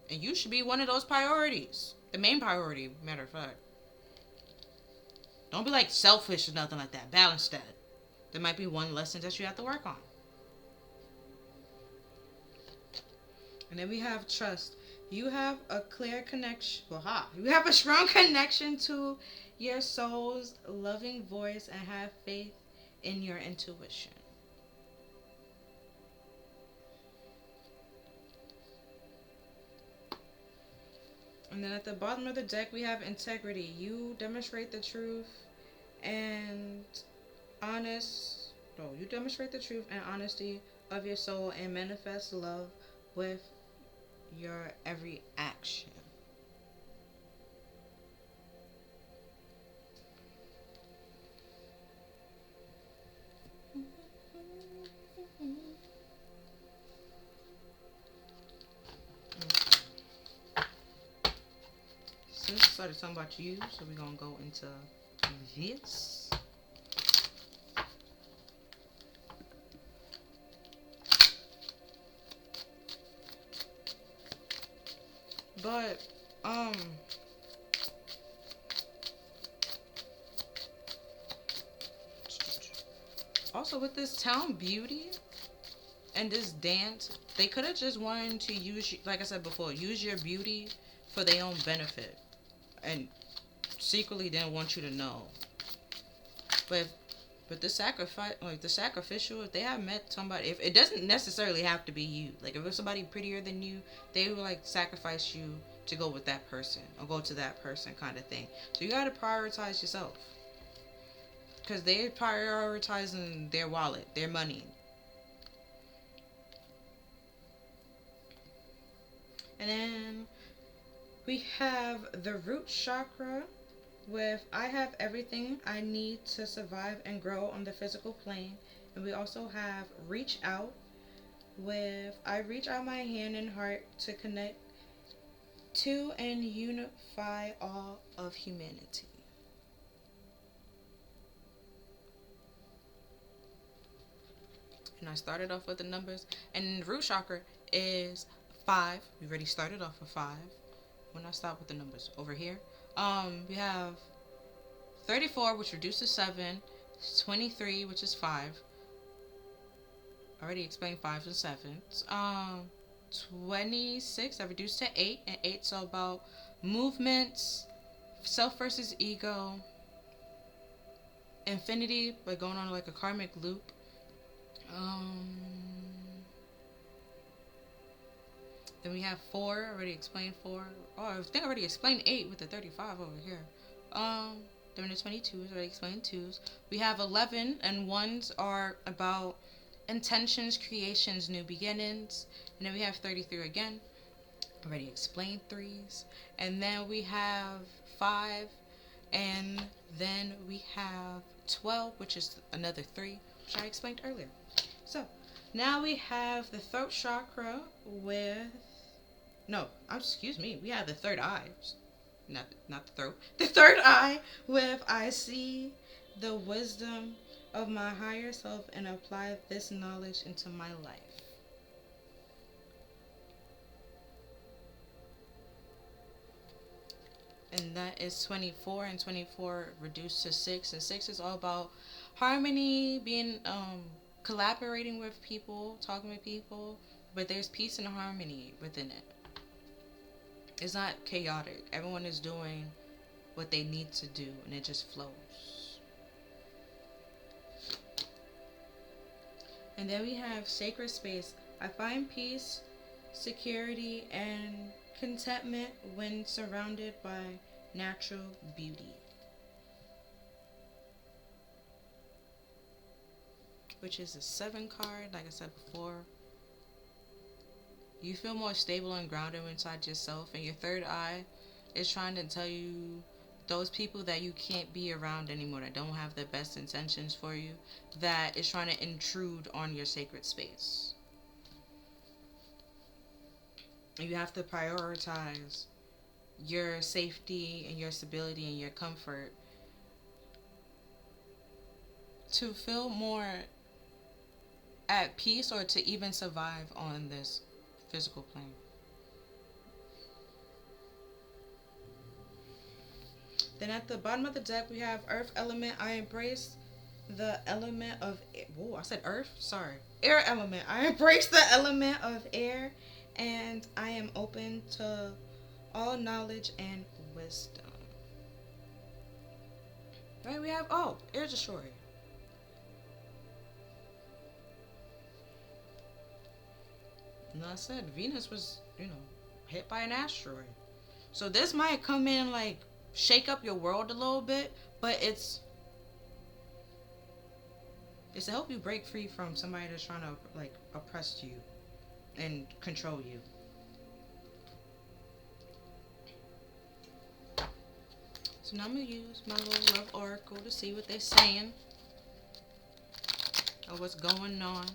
And you should be one of those priorities. The main priority, matter of fact. Don't be like selfish or nothing like that. Balance that. There might be one lesson that you have to work on. And then we have trust. You have a clear connection. You have a strong connection to your soul's loving voice and have faith in your intuition. And then at the bottom of the deck, we have integrity. You demonstrate the truth and you demonstrate the truth and honesty of your soul and manifest love with your every action. Since I started talking about you, so we're gonna go into this. But Also, with this town beauty and this dance, they could have just wanted to use, like I said before, use your beauty for their own benefit, and secretly didn't want you to know. But the sacrifice, like the sacrificial, if they have met somebody, if it doesn't necessarily have to be you, like if it's somebody prettier than you, they will like sacrifice you to go with that person or go to that person, kind of thing. So you gotta prioritize yourself, because they're prioritizing their wallet, their money. And then we have the root chakra with I have everything I need to survive and grow on the physical plane. And we also have reach out with I reach out my hand and heart to connect to and unify all of humanity. And I started off with the numbers. And root chakra is 5. We already started off with 5. When I stop with the numbers over here, we have 34, which reduces 7, 23, which is 5. Already explained 5s and 7s. 26, I reduced to 8, and 8's all about movements, self versus ego, infinity, by going on like a karmic loop. Then we have 4, already explained 4. Oh, I think I already explained 8 with the 35 over here. Then the 22s, already explained 2s. We have 11, and 1s are about intentions, creations, new beginnings. And then we have 33 again, already explained 3s. And then we have 5, and then we have 12, which is another 3, which I explained earlier. So, now we have the throat chakra with... No, excuse me. We have the third eye. Not the throat. The third eye with I see the wisdom of my higher self and apply this knowledge into my life. And that is 24, and 24 reduced to 6, and 6 is all about harmony, being collaborating with people, talking with people, but there's peace and harmony within it. It's not chaotic. Everyone is doing what they need to do, and it just flows. And then we have sacred space. I find peace, security, and contentment when surrounded by natural beauty, which is a 7 card. Like I said before, you feel more stable and grounded inside yourself, and your third eye is trying to tell you those people that you can't be around anymore, that don't have the best intentions for you, that is trying to intrude on your sacred space. You have to prioritize your safety and your stability and your comfort to feel more at peace, or to even survive on this physical plane. Then at the bottom of the deck we have earth element. I embrace the element of air. Whoa, I said earth? Sorry. Air element. I embrace the element of air, and I am open to all knowledge and wisdom. Right, we have, air destroyer. And I said Venus was, hit by an asteroid. So this might come in like shake up your world a little bit, but it's to help you break free from somebody that's trying to like oppress you and control you. So now I'm gonna use my little love oracle to see what they're saying or what's going on.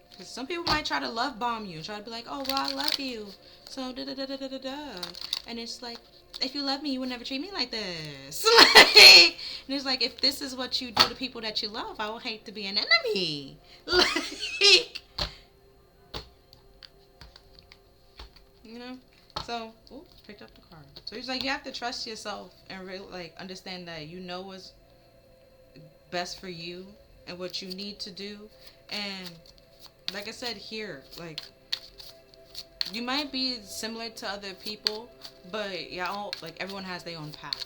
Because some people might try to love bomb you, try to be like, oh, well, I love you, so da-da-da-da-da-da. And it's like, if you love me, you would never treat me like this. And it's like, if this is what you do to people that you love, I would hate to be an enemy. Like, So, ooh, picked up the card. So he's like, you have to trust yourself and really like understand that you know what's best for you and what you need to do. And like I said here, like you might be similar to other people, but y'all like everyone has their own path.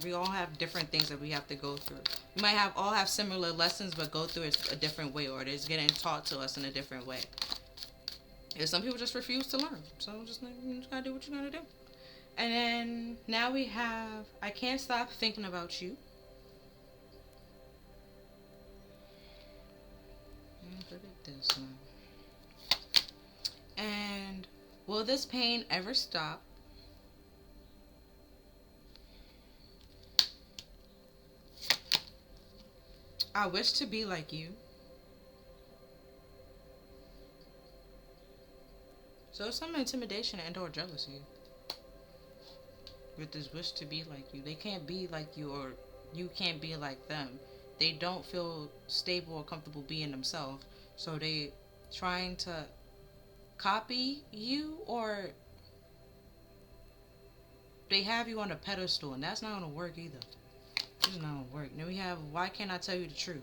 We all have different things that we have to go through. We might have all have similar lessons, but go through it a different way, or it is getting taught to us in a different way. And some people just refuse to learn. So just like, you just gotta do what you gotta do. And then now we have I can't stop thinking about you. Look at this one. And will this pain ever stop? I wish to be like you. So it's some intimidation and or jealousy with this wish to be like you. They can't be like you, or you can't be like them. They don't feel stable or comfortable being themselves. So they trying to copy you, or they have you on a pedestal, and that's not gonna work either. It's not gonna work. Then we have why can't I tell you the truth?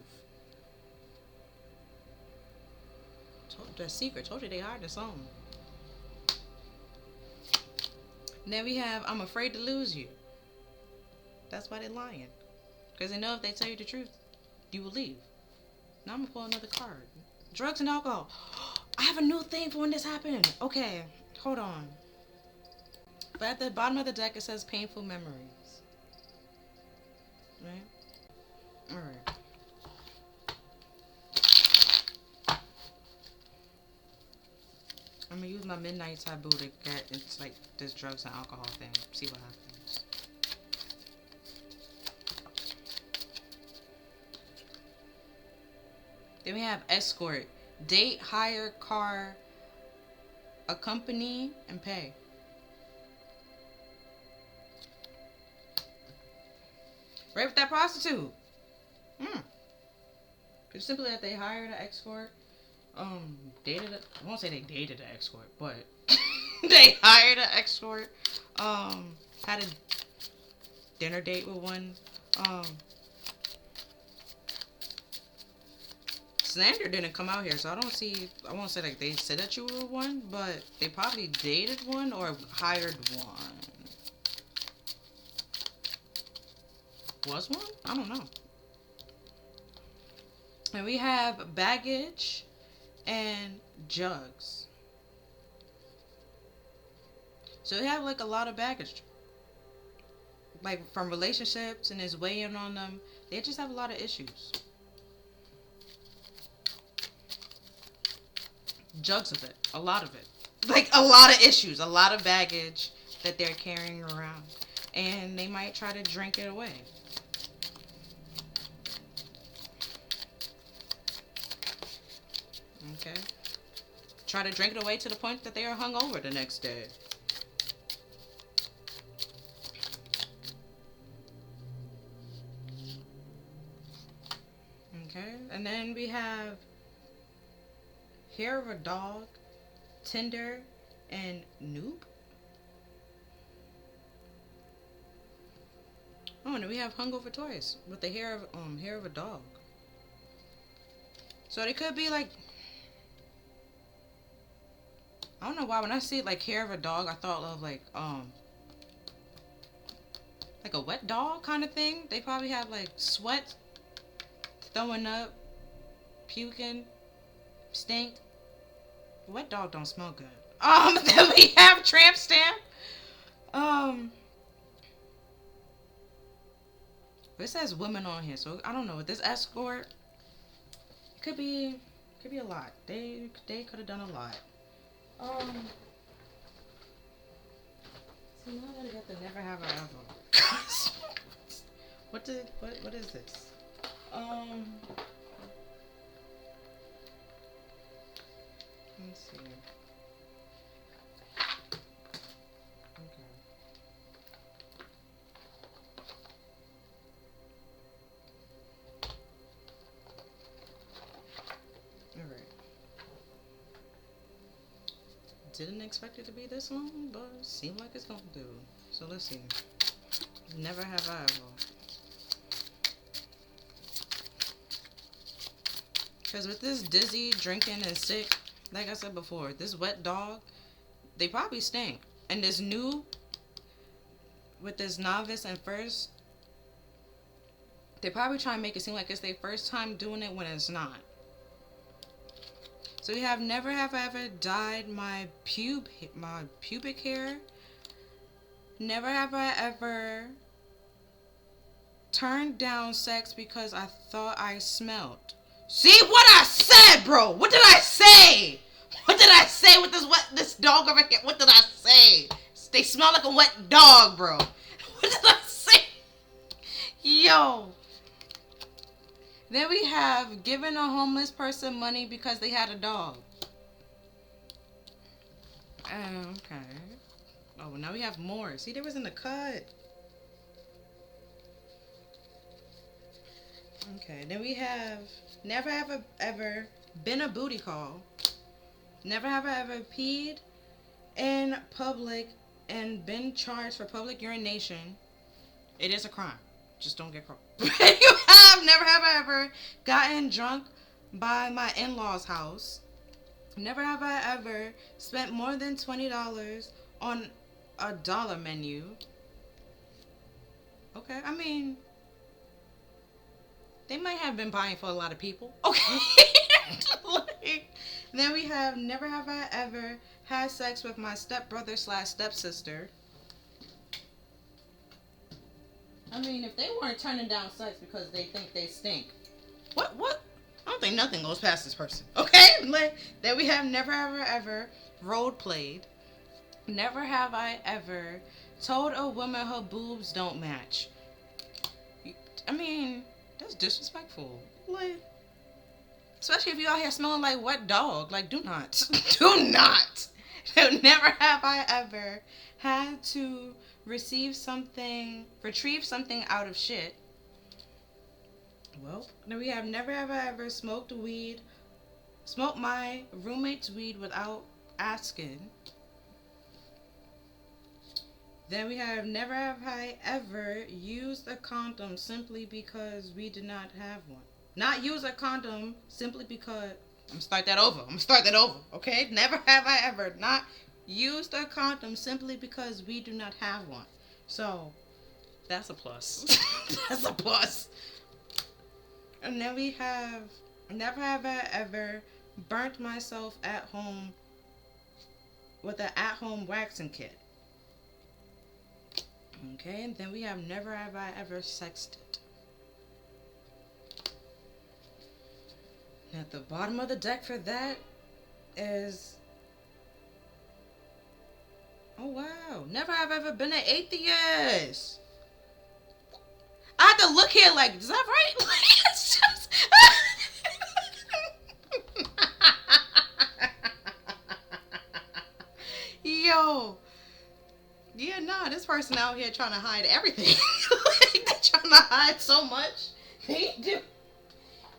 The secret. Told you they hide the song. And then we have I'm afraid to lose you. That's why they're lying. Because they know if they tell you the truth, you will leave. Now I'm gonna pull another card. Drugs and alcohol. I have a new thing for when this happened. Okay, hold on. But at the bottom of the deck it says painful memories. Right? Alright. I'm gonna use my midnight taboo to get into like this drugs and alcohol thing. See what happens. Then we have escort. Date, hire, car, accompany, and pay. Right with that prostitute. It's simply that they hired an escort. Dated. I won't say they dated an escort, but they hired an escort. Had a dinner date with one. Slander didn't come out here, so I don't see. I won't say like they said that you were one, but they probably dated one or hired one. Was one? I don't know. And we have baggage and jugs. So we have like a lot of baggage. Like from relationships and is weighing on them. They just have a lot of issues. Jugs of it. A lot of it. Like a lot of issues. A lot of baggage that they're carrying around. And they might try to drink it away. Okay. Try to drink it away to the point that they are hungover the next day. Okay. And then we have hair of a dog, Tinder, and noob. Oh, and then we have hungover twice with the hair of a dog. So they could be like, I don't know why when I see like hair of a dog, I thought of like a wet dog kind of thing. They probably have like sweat throwing up, puking, stink. Wet dog don't smell good. Then we have tramp stamp. It says women on here, so I don't know. With this escort, it could be a lot. They could have done a lot. See, now I gotta get the never have I ever. what is this? Let's see. Okay. Alright. didn't expect it to be this long, but it seemed like it's gonna do. So let's see. Never have I ever. Because with this dizzy, drinking, and sick, like I said before, this wet dog, they probably stink. And this new, with this novice and first, they probably try and make it seem like it's their first time doing it when it's not. So we have never have I ever dyed my pubic hair. Never have I ever turned down sex because I thought I smelled. See what I said, bro? What did I say? What did I say with this dog over here? What did I say? They smell like a wet dog, bro. What did I say? Yo. Then we have given a homeless person money because they had a dog. Okay. Oh, now we have more. See, there was in the cut. Okay, then we have never have I ever been a booty call. Never have I ever peed in public and been charged for public urination. It is a crime. Just don't get caught. Never have I ever gotten drunk by my in-laws' house. Never have I ever spent more than $20 on a dollar menu. Okay, I mean, they might have been buying for a lot of people. Okay. Then we have never have I ever had sex with my stepbrother / stepsister. I mean, if they weren't turning down sex because they think they stink, what? I don't think nothing goes past this person. Okay? Then we have never have I ever role played. Never have I ever told a woman her boobs don't match. I mean, that's disrespectful. Especially if you out here smelling like wet dog. Do not. Do not. Never have I ever had to retrieve something out of shit. Well, then we have never have I ever smoked my roommate's weed without asking. Then we have never have I ever used a condom simply because we did not have one. Not use a condom simply because... I'm gonna start that over, okay? Never have I ever not used a condom simply because we do not have one. So, that's a plus. That's a plus. And then we have... Never have I ever burnt myself at home with an at-home waxing kit. Okay, and then we have never have I ever sexted. At the bottom of the deck for that is... Oh, wow. Never have I ever been an atheist. I had to look here like, is that right? It's just... Yo. Yeah, nah, this person out here trying to hide everything. They're trying to hide so much. They do.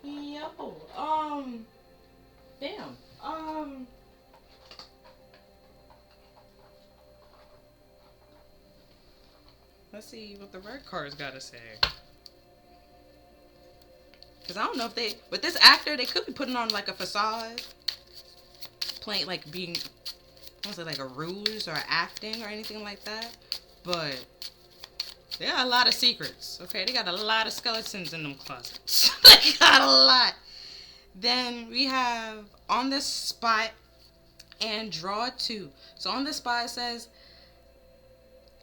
Yo, damn, let's see what the red card's gotta say. Because I don't know if they, with this actor, they could be putting on like a facade, playing, like being, I don't say like a ruse or acting or anything like that, but they got a lot of secrets, okay? They got a lot of skeletons in them closets. They got a lot. Then we have on the spot and draw two. So on the spot it says,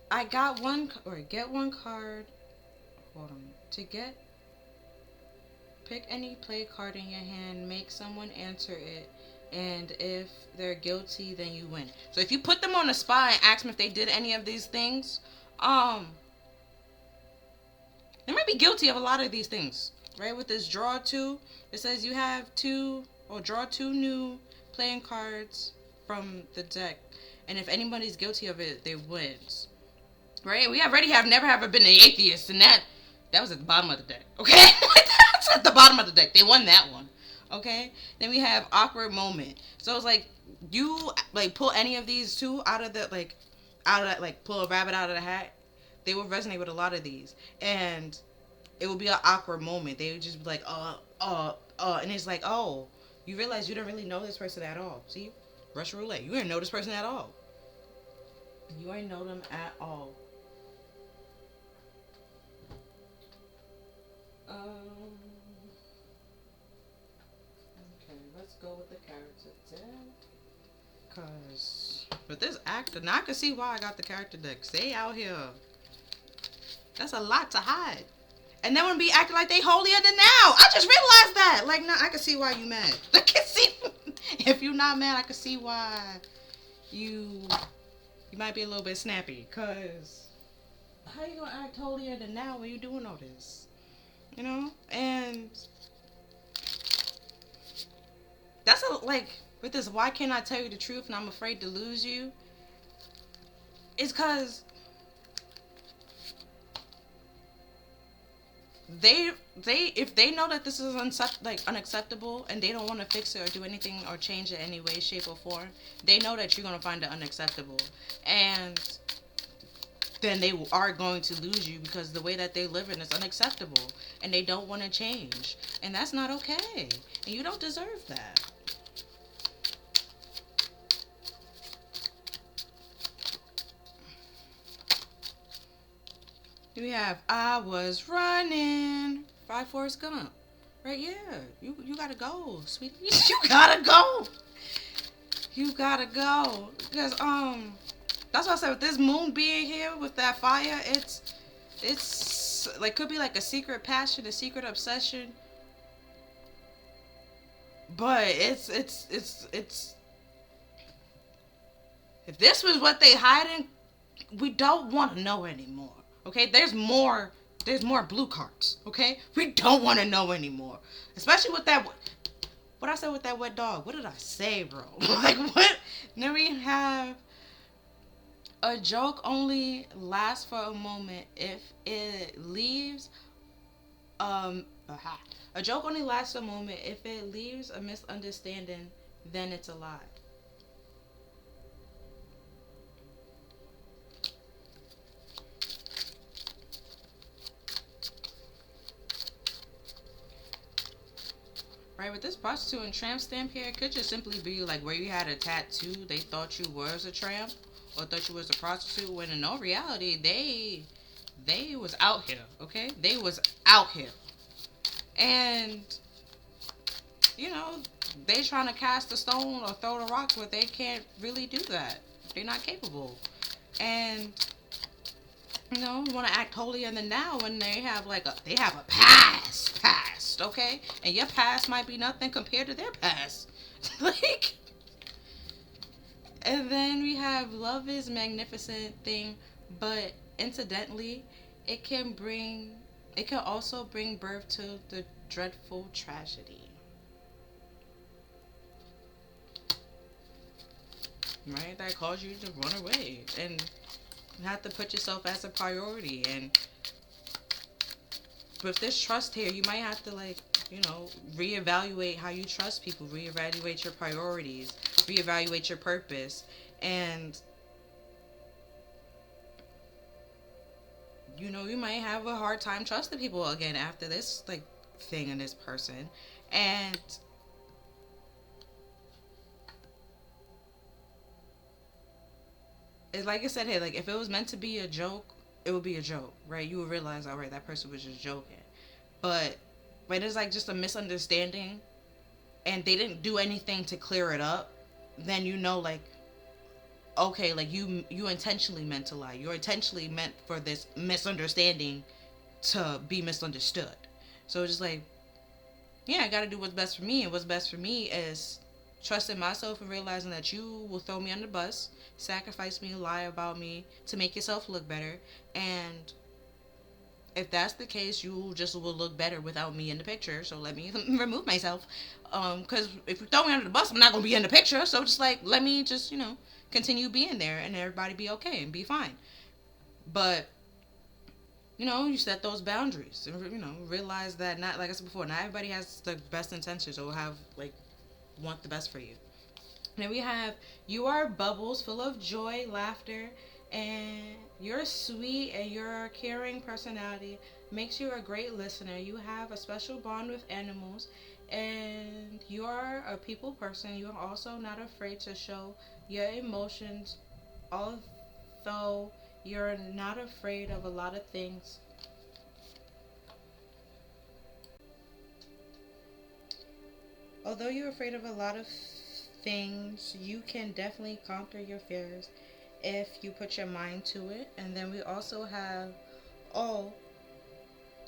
I got one, or get one card. Hold on. To get, pick any play card in your hand, make someone answer it, and if they're guilty, then you win. So if you put them on the spot and ask them if they did any of these things, they might be guilty of a lot of these things, right? With this draw two, it says you have draw two new playing cards from the deck, and if anybody's guilty of it, they wins, right? We already have never have been an atheist, and that was at the bottom of the deck, okay? That's at the bottom of the deck. They won that one. Okay. Then we have awkward moment. So it's like you like pull any of these two out of the like out of that like pull a rabbit out of the hat. They would resonate with a lot of these, and it would be an awkward moment. They would just be like, and it's like, oh, you realize you don't really know this person at all. See, Russian roulette. You didn't know this person at all. You ain't know them at all. Um. Okay, let's go with the character deck. Cause with this actor, now I can see why I got the character deck. They out here. That's a lot to hide. And then when be acting like they holier than now. I just realized that. Like, nah, I can see why you mad. I can see if you're not mad, I can see why you might be a little bit snappy. Cause how you gonna act holier than now when you doing all this? You know? And that's a like with this why can't I tell you the truth and I'm afraid to lose you? It's cause they if they know that this is unacceptable and they don't want to fix it or do anything or change it any way, shape, or form, they know that you're gonna find it unacceptable, and then they are going to lose you because the way that they live in is unacceptable, and they don't want to change, and that's not okay, and you don't deserve that. We have I was running. By Forrest Gump. Right, yeah. You gotta go, sweetie. You gotta go. You gotta go. Because that's why I said with this moon being here with that fire, it's like could be like a secret passion, a secret obsession. But it's if this was what they hiding, we don't want to know anymore. Okay, there's more blue cards. Okay, we don't want to know anymore, especially with that. What I said with that wet dog. What did I say, bro? Like what? Then we have a joke only lasts for a moment if it leaves. A joke only lasts a moment if it leaves a misunderstanding. Then it's a lie. Right, with this prostitute and tramp stamp here, it could just simply be like where you had a tattoo, they thought you was a tramp or thought you was a prostitute, when in all reality, they was out here, okay? They was out here. And, you know, they trying to cast a stone or throw the rock, but they can't really do that. They're not capable. And, you know, want to act holier than now when they have they have a past, okay? And your past might be nothing compared to their past. Like, and then we have love is magnificent thing, but incidentally, it can also bring birth to the dreadful tragedy. Right? That caused you to run away and have to put yourself as a priority. And with this trust here, you might have to reevaluate how you trust people, reevaluate your priorities, reevaluate your purpose, and you might have a hard time trusting people again after this thing and this person. And it's like I said here, if it was meant to be a joke, it would be a joke, right? You would realize, all right, that person was just joking. But when it's just a misunderstanding and they didn't do anything to clear it up, then okay, you intentionally meant to lie. You intentionally meant for this misunderstanding to be misunderstood. So it's just yeah, I gotta do what's best for me, and what's best for me is trusting myself and realizing that you will throw me on the bus, sacrifice me, lie about me to make yourself look better, and if that's the case, you just will look better without me in the picture. So let me remove myself, because if you throw me under the bus, I'm not gonna be in the picture. So just let me just continue being there, and everybody be okay and be fine. But you set those boundaries and, realize that, not like I said before, not everybody has the best intentions or have, like, want the best for you. And then we have, you are bubbles full of joy, laughter, and you're sweet and your caring personality makes you a great listener. You have a special bond with animals, and you're a people person. You're also not afraid to show your emotions, although you're not afraid of a lot of things. Although you're afraid of a lot of things, you can definitely conquer your fears if you put your mind to it. And then we also have, oh,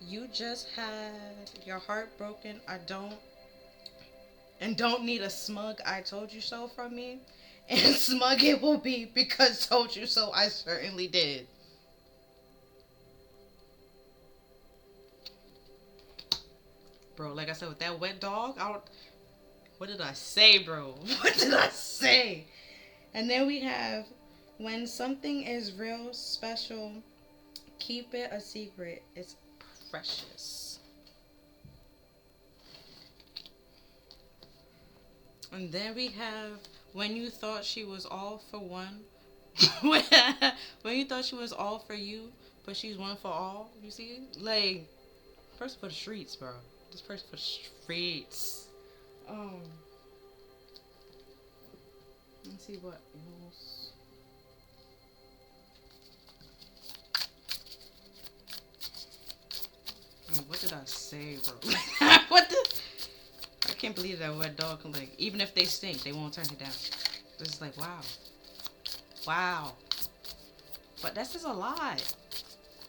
you just had your heart broken. Don't need a smug I told you so from me. And smug it will be, because told you so I certainly did. Bro, like I said, with that wet dog, what did I say, bro? What did I say? And then we have, when something is real special, keep it a secret. It's precious. And then we have, when you thought she was all for one, when you thought she was all for you, but she's one for all. You see, like, person for the streets, bro. This person for the streets. Let's see what else. What did I say, bro? What the? I can't believe that wet dog can, like, even if they stink, they won't turn it down. It's just like, wow. Wow. But that's just a lot.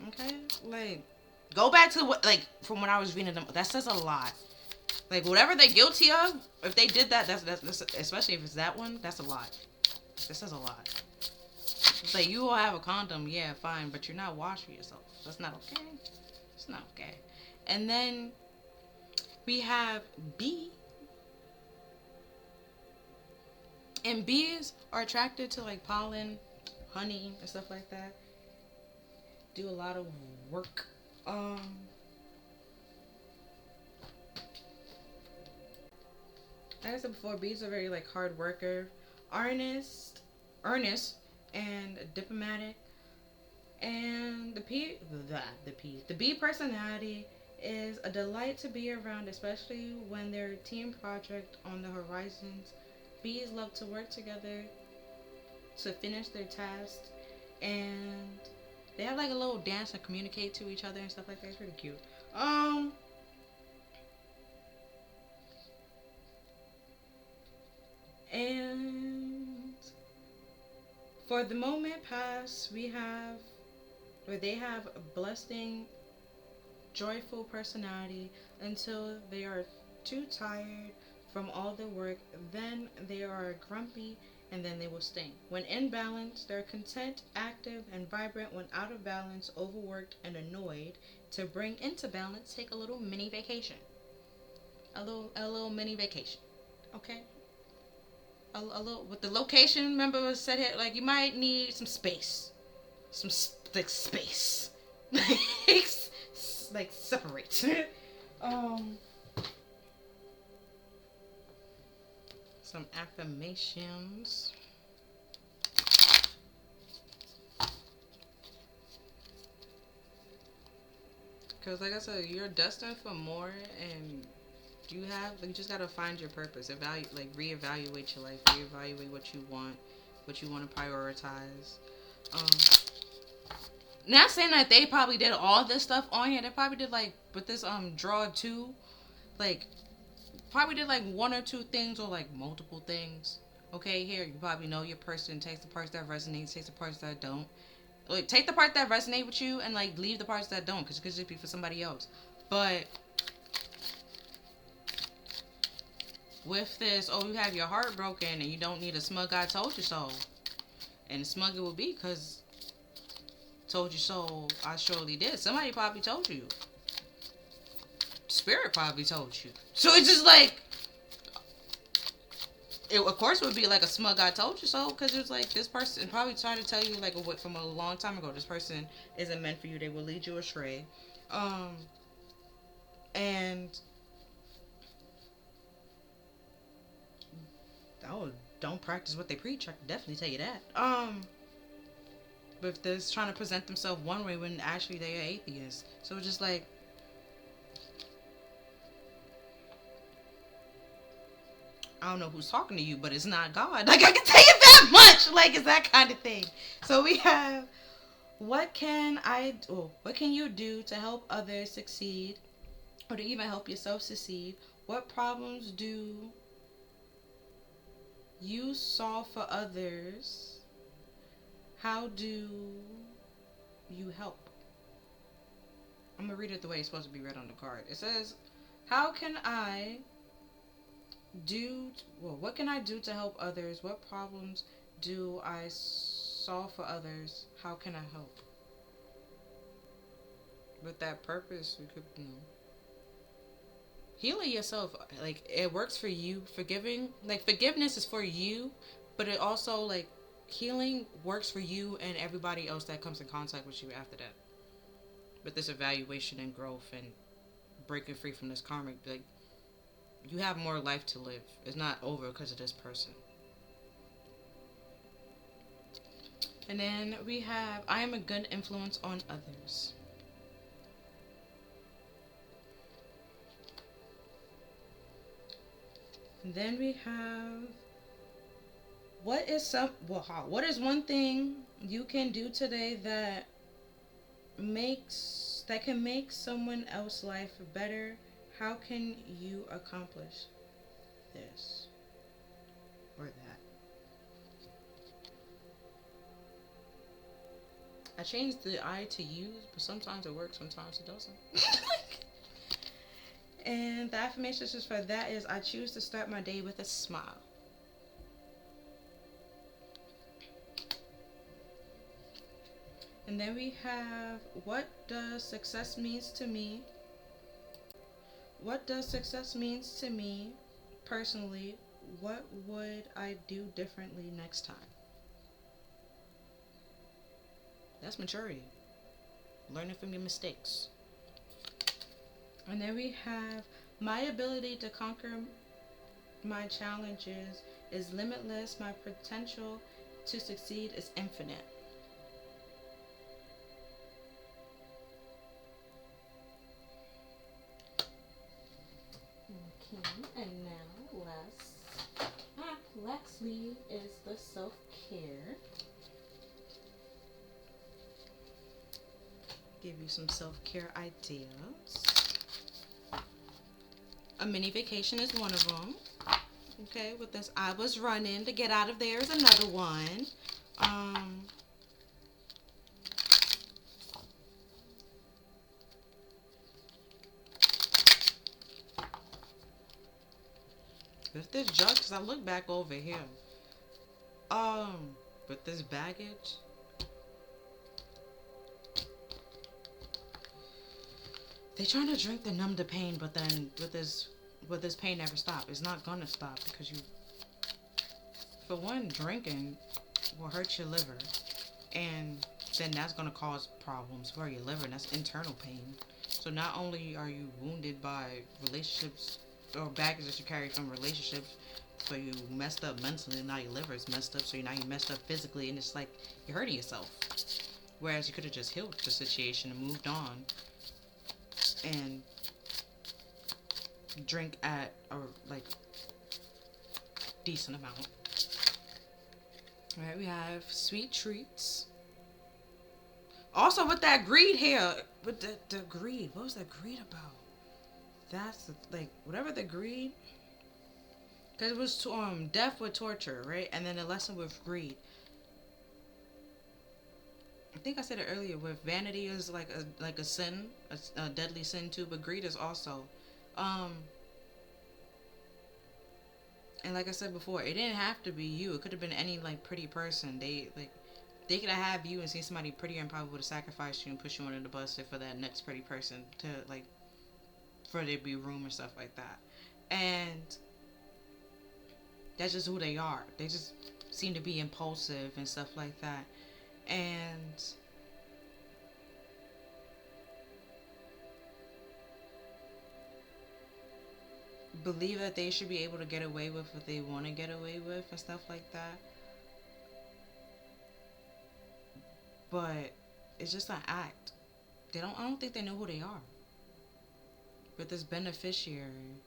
Okay? Like, go back to what, like, from when I was reading them. That says a lot. Like, whatever they're guilty of, if they did that, that's especially if it's that one, that's a lot. That says a lot. It's like, you will have a condom, yeah, fine, but you're not washing yourself. That's not okay. It's not okay. And then we have B. And bees are attracted to, like, pollen, honey, and stuff like that. Do a lot of work. Like I said before, bees are very, like, hard worker, earnest, and diplomatic. And the bee personality is a delight to be around, especially when their team project on the horizons. Bees love to work together to finish their tasks, and they have, like, a little dance and communicate to each other and stuff like that. It's pretty cute. And for the moment past, they have a blessing, joyful personality until they are too tired from all the work. Then they are grumpy, and then they will sting. When in balance, they're content, active, and vibrant. When out of balance, overworked, and annoyed. To bring into balance, take a little mini vacation. A little mini vacation. Okay? A little, with the location, remember it was said here, like, you might need some space. Like, space. Like, separate. Some affirmations. Because, like I said, you're destined for more, and you just gotta find your purpose. Reevaluate your life. Reevaluate what you want to prioritize. Not saying that they probably did all this stuff on here. They probably did, like, with this draw 2, like, probably did, like, 1 or 2 things, or, like, multiple things. Okay, here you probably know your person. Takes the parts that resonate, takes the parts that don't. Like, take the part that resonate with you and, like, leave the parts that don't, because it could just be for somebody else. But with this, oh, you have your heart broken and you don't need a smug I told you so. And smug it will be, because told you so, I surely did. Somebody probably told you. Spirit probably told you. So it's just like, it of course would be like a smug "I told you so" because it's like this person probably tried to tell you like what from a long time ago. This person isn't meant for you. They will lead you astray. Um, and oh, don't practice what they preach. I can definitely tell you that. But if they're trying to present themselves one way when actually they are atheists, so it's just like I don't know who's talking to you, but it's not God. Like I can tell you that much. Like it's that kind of thing. So we have what can you do to help others succeed or to even help yourself succeed? What problems do you solve for others? How do you help? I'm gonna read it the way it's supposed to be read on the card. It says, "How can I what can I do to help others? What problems do I solve for others? How can I help?" With that purpose, we could, healing yourself. Like it works for you. Forgiveness is for you, but it also like healing works for you and everybody else that comes in contact with you after that. With this evaluation and growth and breaking free from this karmic, like you have more life to live. It's not over because of this person. And then we have, I am a good influence on others. And then we have, what is one thing you can do today that can make someone else's life better? How can you accomplish this or that? I changed the I to use, but sometimes it works, sometimes it doesn't. And the affirmations just for that is, I choose to start my day with a smile. And then we have, what does success means to me? What does success means to me personally? What would I do differently next time? That's maturity. Learning from your mistakes. And then we have, my ability to conquer my challenges is limitless. My potential to succeed is infinite. Okay, and now lastly is the self-care. Give you some self-care ideas. A mini vacation is one of them. Okay, with this, I was running to get out of there is another one. With this jug, cause I look back over here. With this baggage. They trying to drink to numb the pain, but then with this pain never stop. It's not gonna stop because for one, drinking will hurt your liver, and then that's gonna cause problems for your liver, and that's internal pain. So not only are you wounded by relationships or baggage that you carry from relationships, so you messed up mentally, and now your liver is messed up, so now you messed up physically, and it's like you're hurting yourself. Whereas you could have just healed the situation and moved on and drink at a like decent amount. Alright, we have sweet treats. Also with that greed here, with the greed, what was that greed about? That's whatever the greed, because it was death with torture, right? And then the lesson with greed. I think I said it earlier. With vanity is like a sin, a deadly sin too. But greed is also, and like I said before, it didn't have to be you. It could have been any pretty person. They could have you and seen somebody prettier and probably would have sacrificed you and pushed you under the bus for that next pretty person to for there to be room or stuff like that. And That's just who they are. They just seem to be impulsive and stuff like that. And believe that they should be able to get away with what they want to get away with and stuff like that. But it's just an act. I don't think they know who they are. But this beneficiary,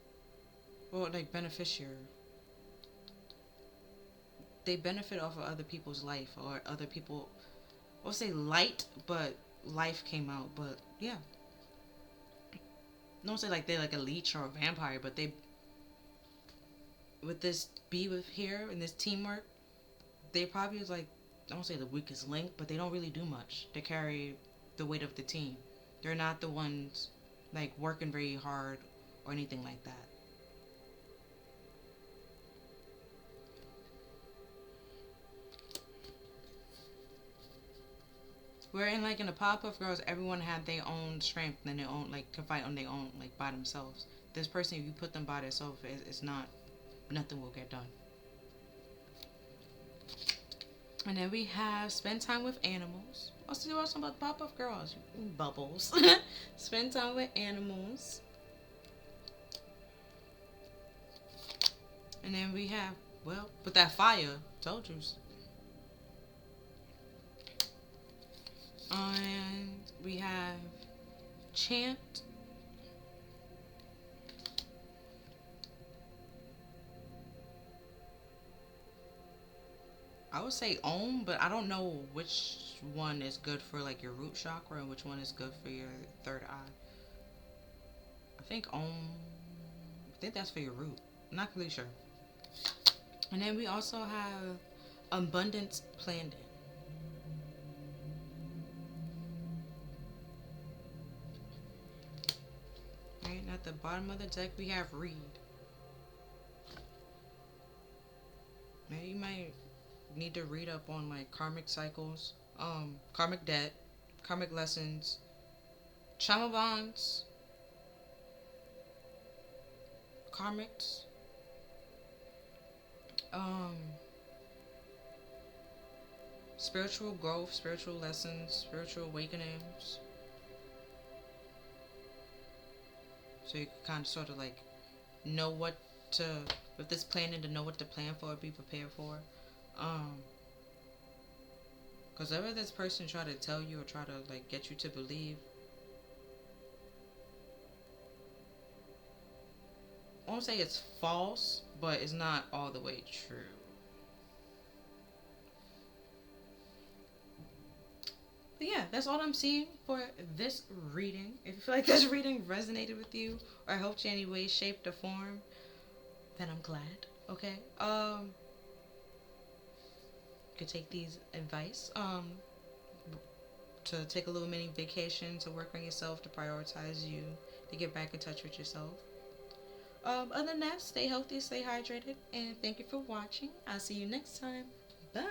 well, like beneficiary, they benefit off of other people's life or other people. I'll say light, but life came out. But yeah, don't say like they're like a leech or a vampire, but they with this be with here and this teamwork, they probably is like I don't say the weakest link, but they don't really do much to carry the weight of the team. They're not the ones like working very hard or anything like that. Where in the Powerpuff Girls, everyone had their own strength and their own like to fight on their own like by themselves. This person, if you put them by themselves, it's not nothing will get done. And then we have spend time with animals. Let's see what's about Powerpuff Girls. Bubbles. Spend time with animals. And then we have with that fire, told you. And we have chant. I would say Om, but I don't know which one is good for like your root chakra and which one is good for your third eye. I think Om. I think that's for your root. I'm not really sure. And then we also have abundance planning. Right, and at the bottom of the deck we have read. Now you might need to read up on like karmic cycles, karmic debt, karmic lessons, trauma bonds, karmics, spiritual growth, spiritual lessons, spiritual awakenings. So you can kind of sort of like know what to, with this planning, to know what to plan for, be prepared for. Because whatever this person try to tell you or try to like get you to believe, I won't say it's false, but it's not all the way true. But yeah, that's all I'm seeing for this reading. If you feel like this reading resonated with you or helped you in any way, shape, or form, then I'm glad. Okay. You could take these advice. To take a little mini vacation, to work on yourself, to prioritize you, to get back in touch with yourself. Other than that, stay healthy, stay hydrated, and thank you for watching. I'll see you next time. Bye.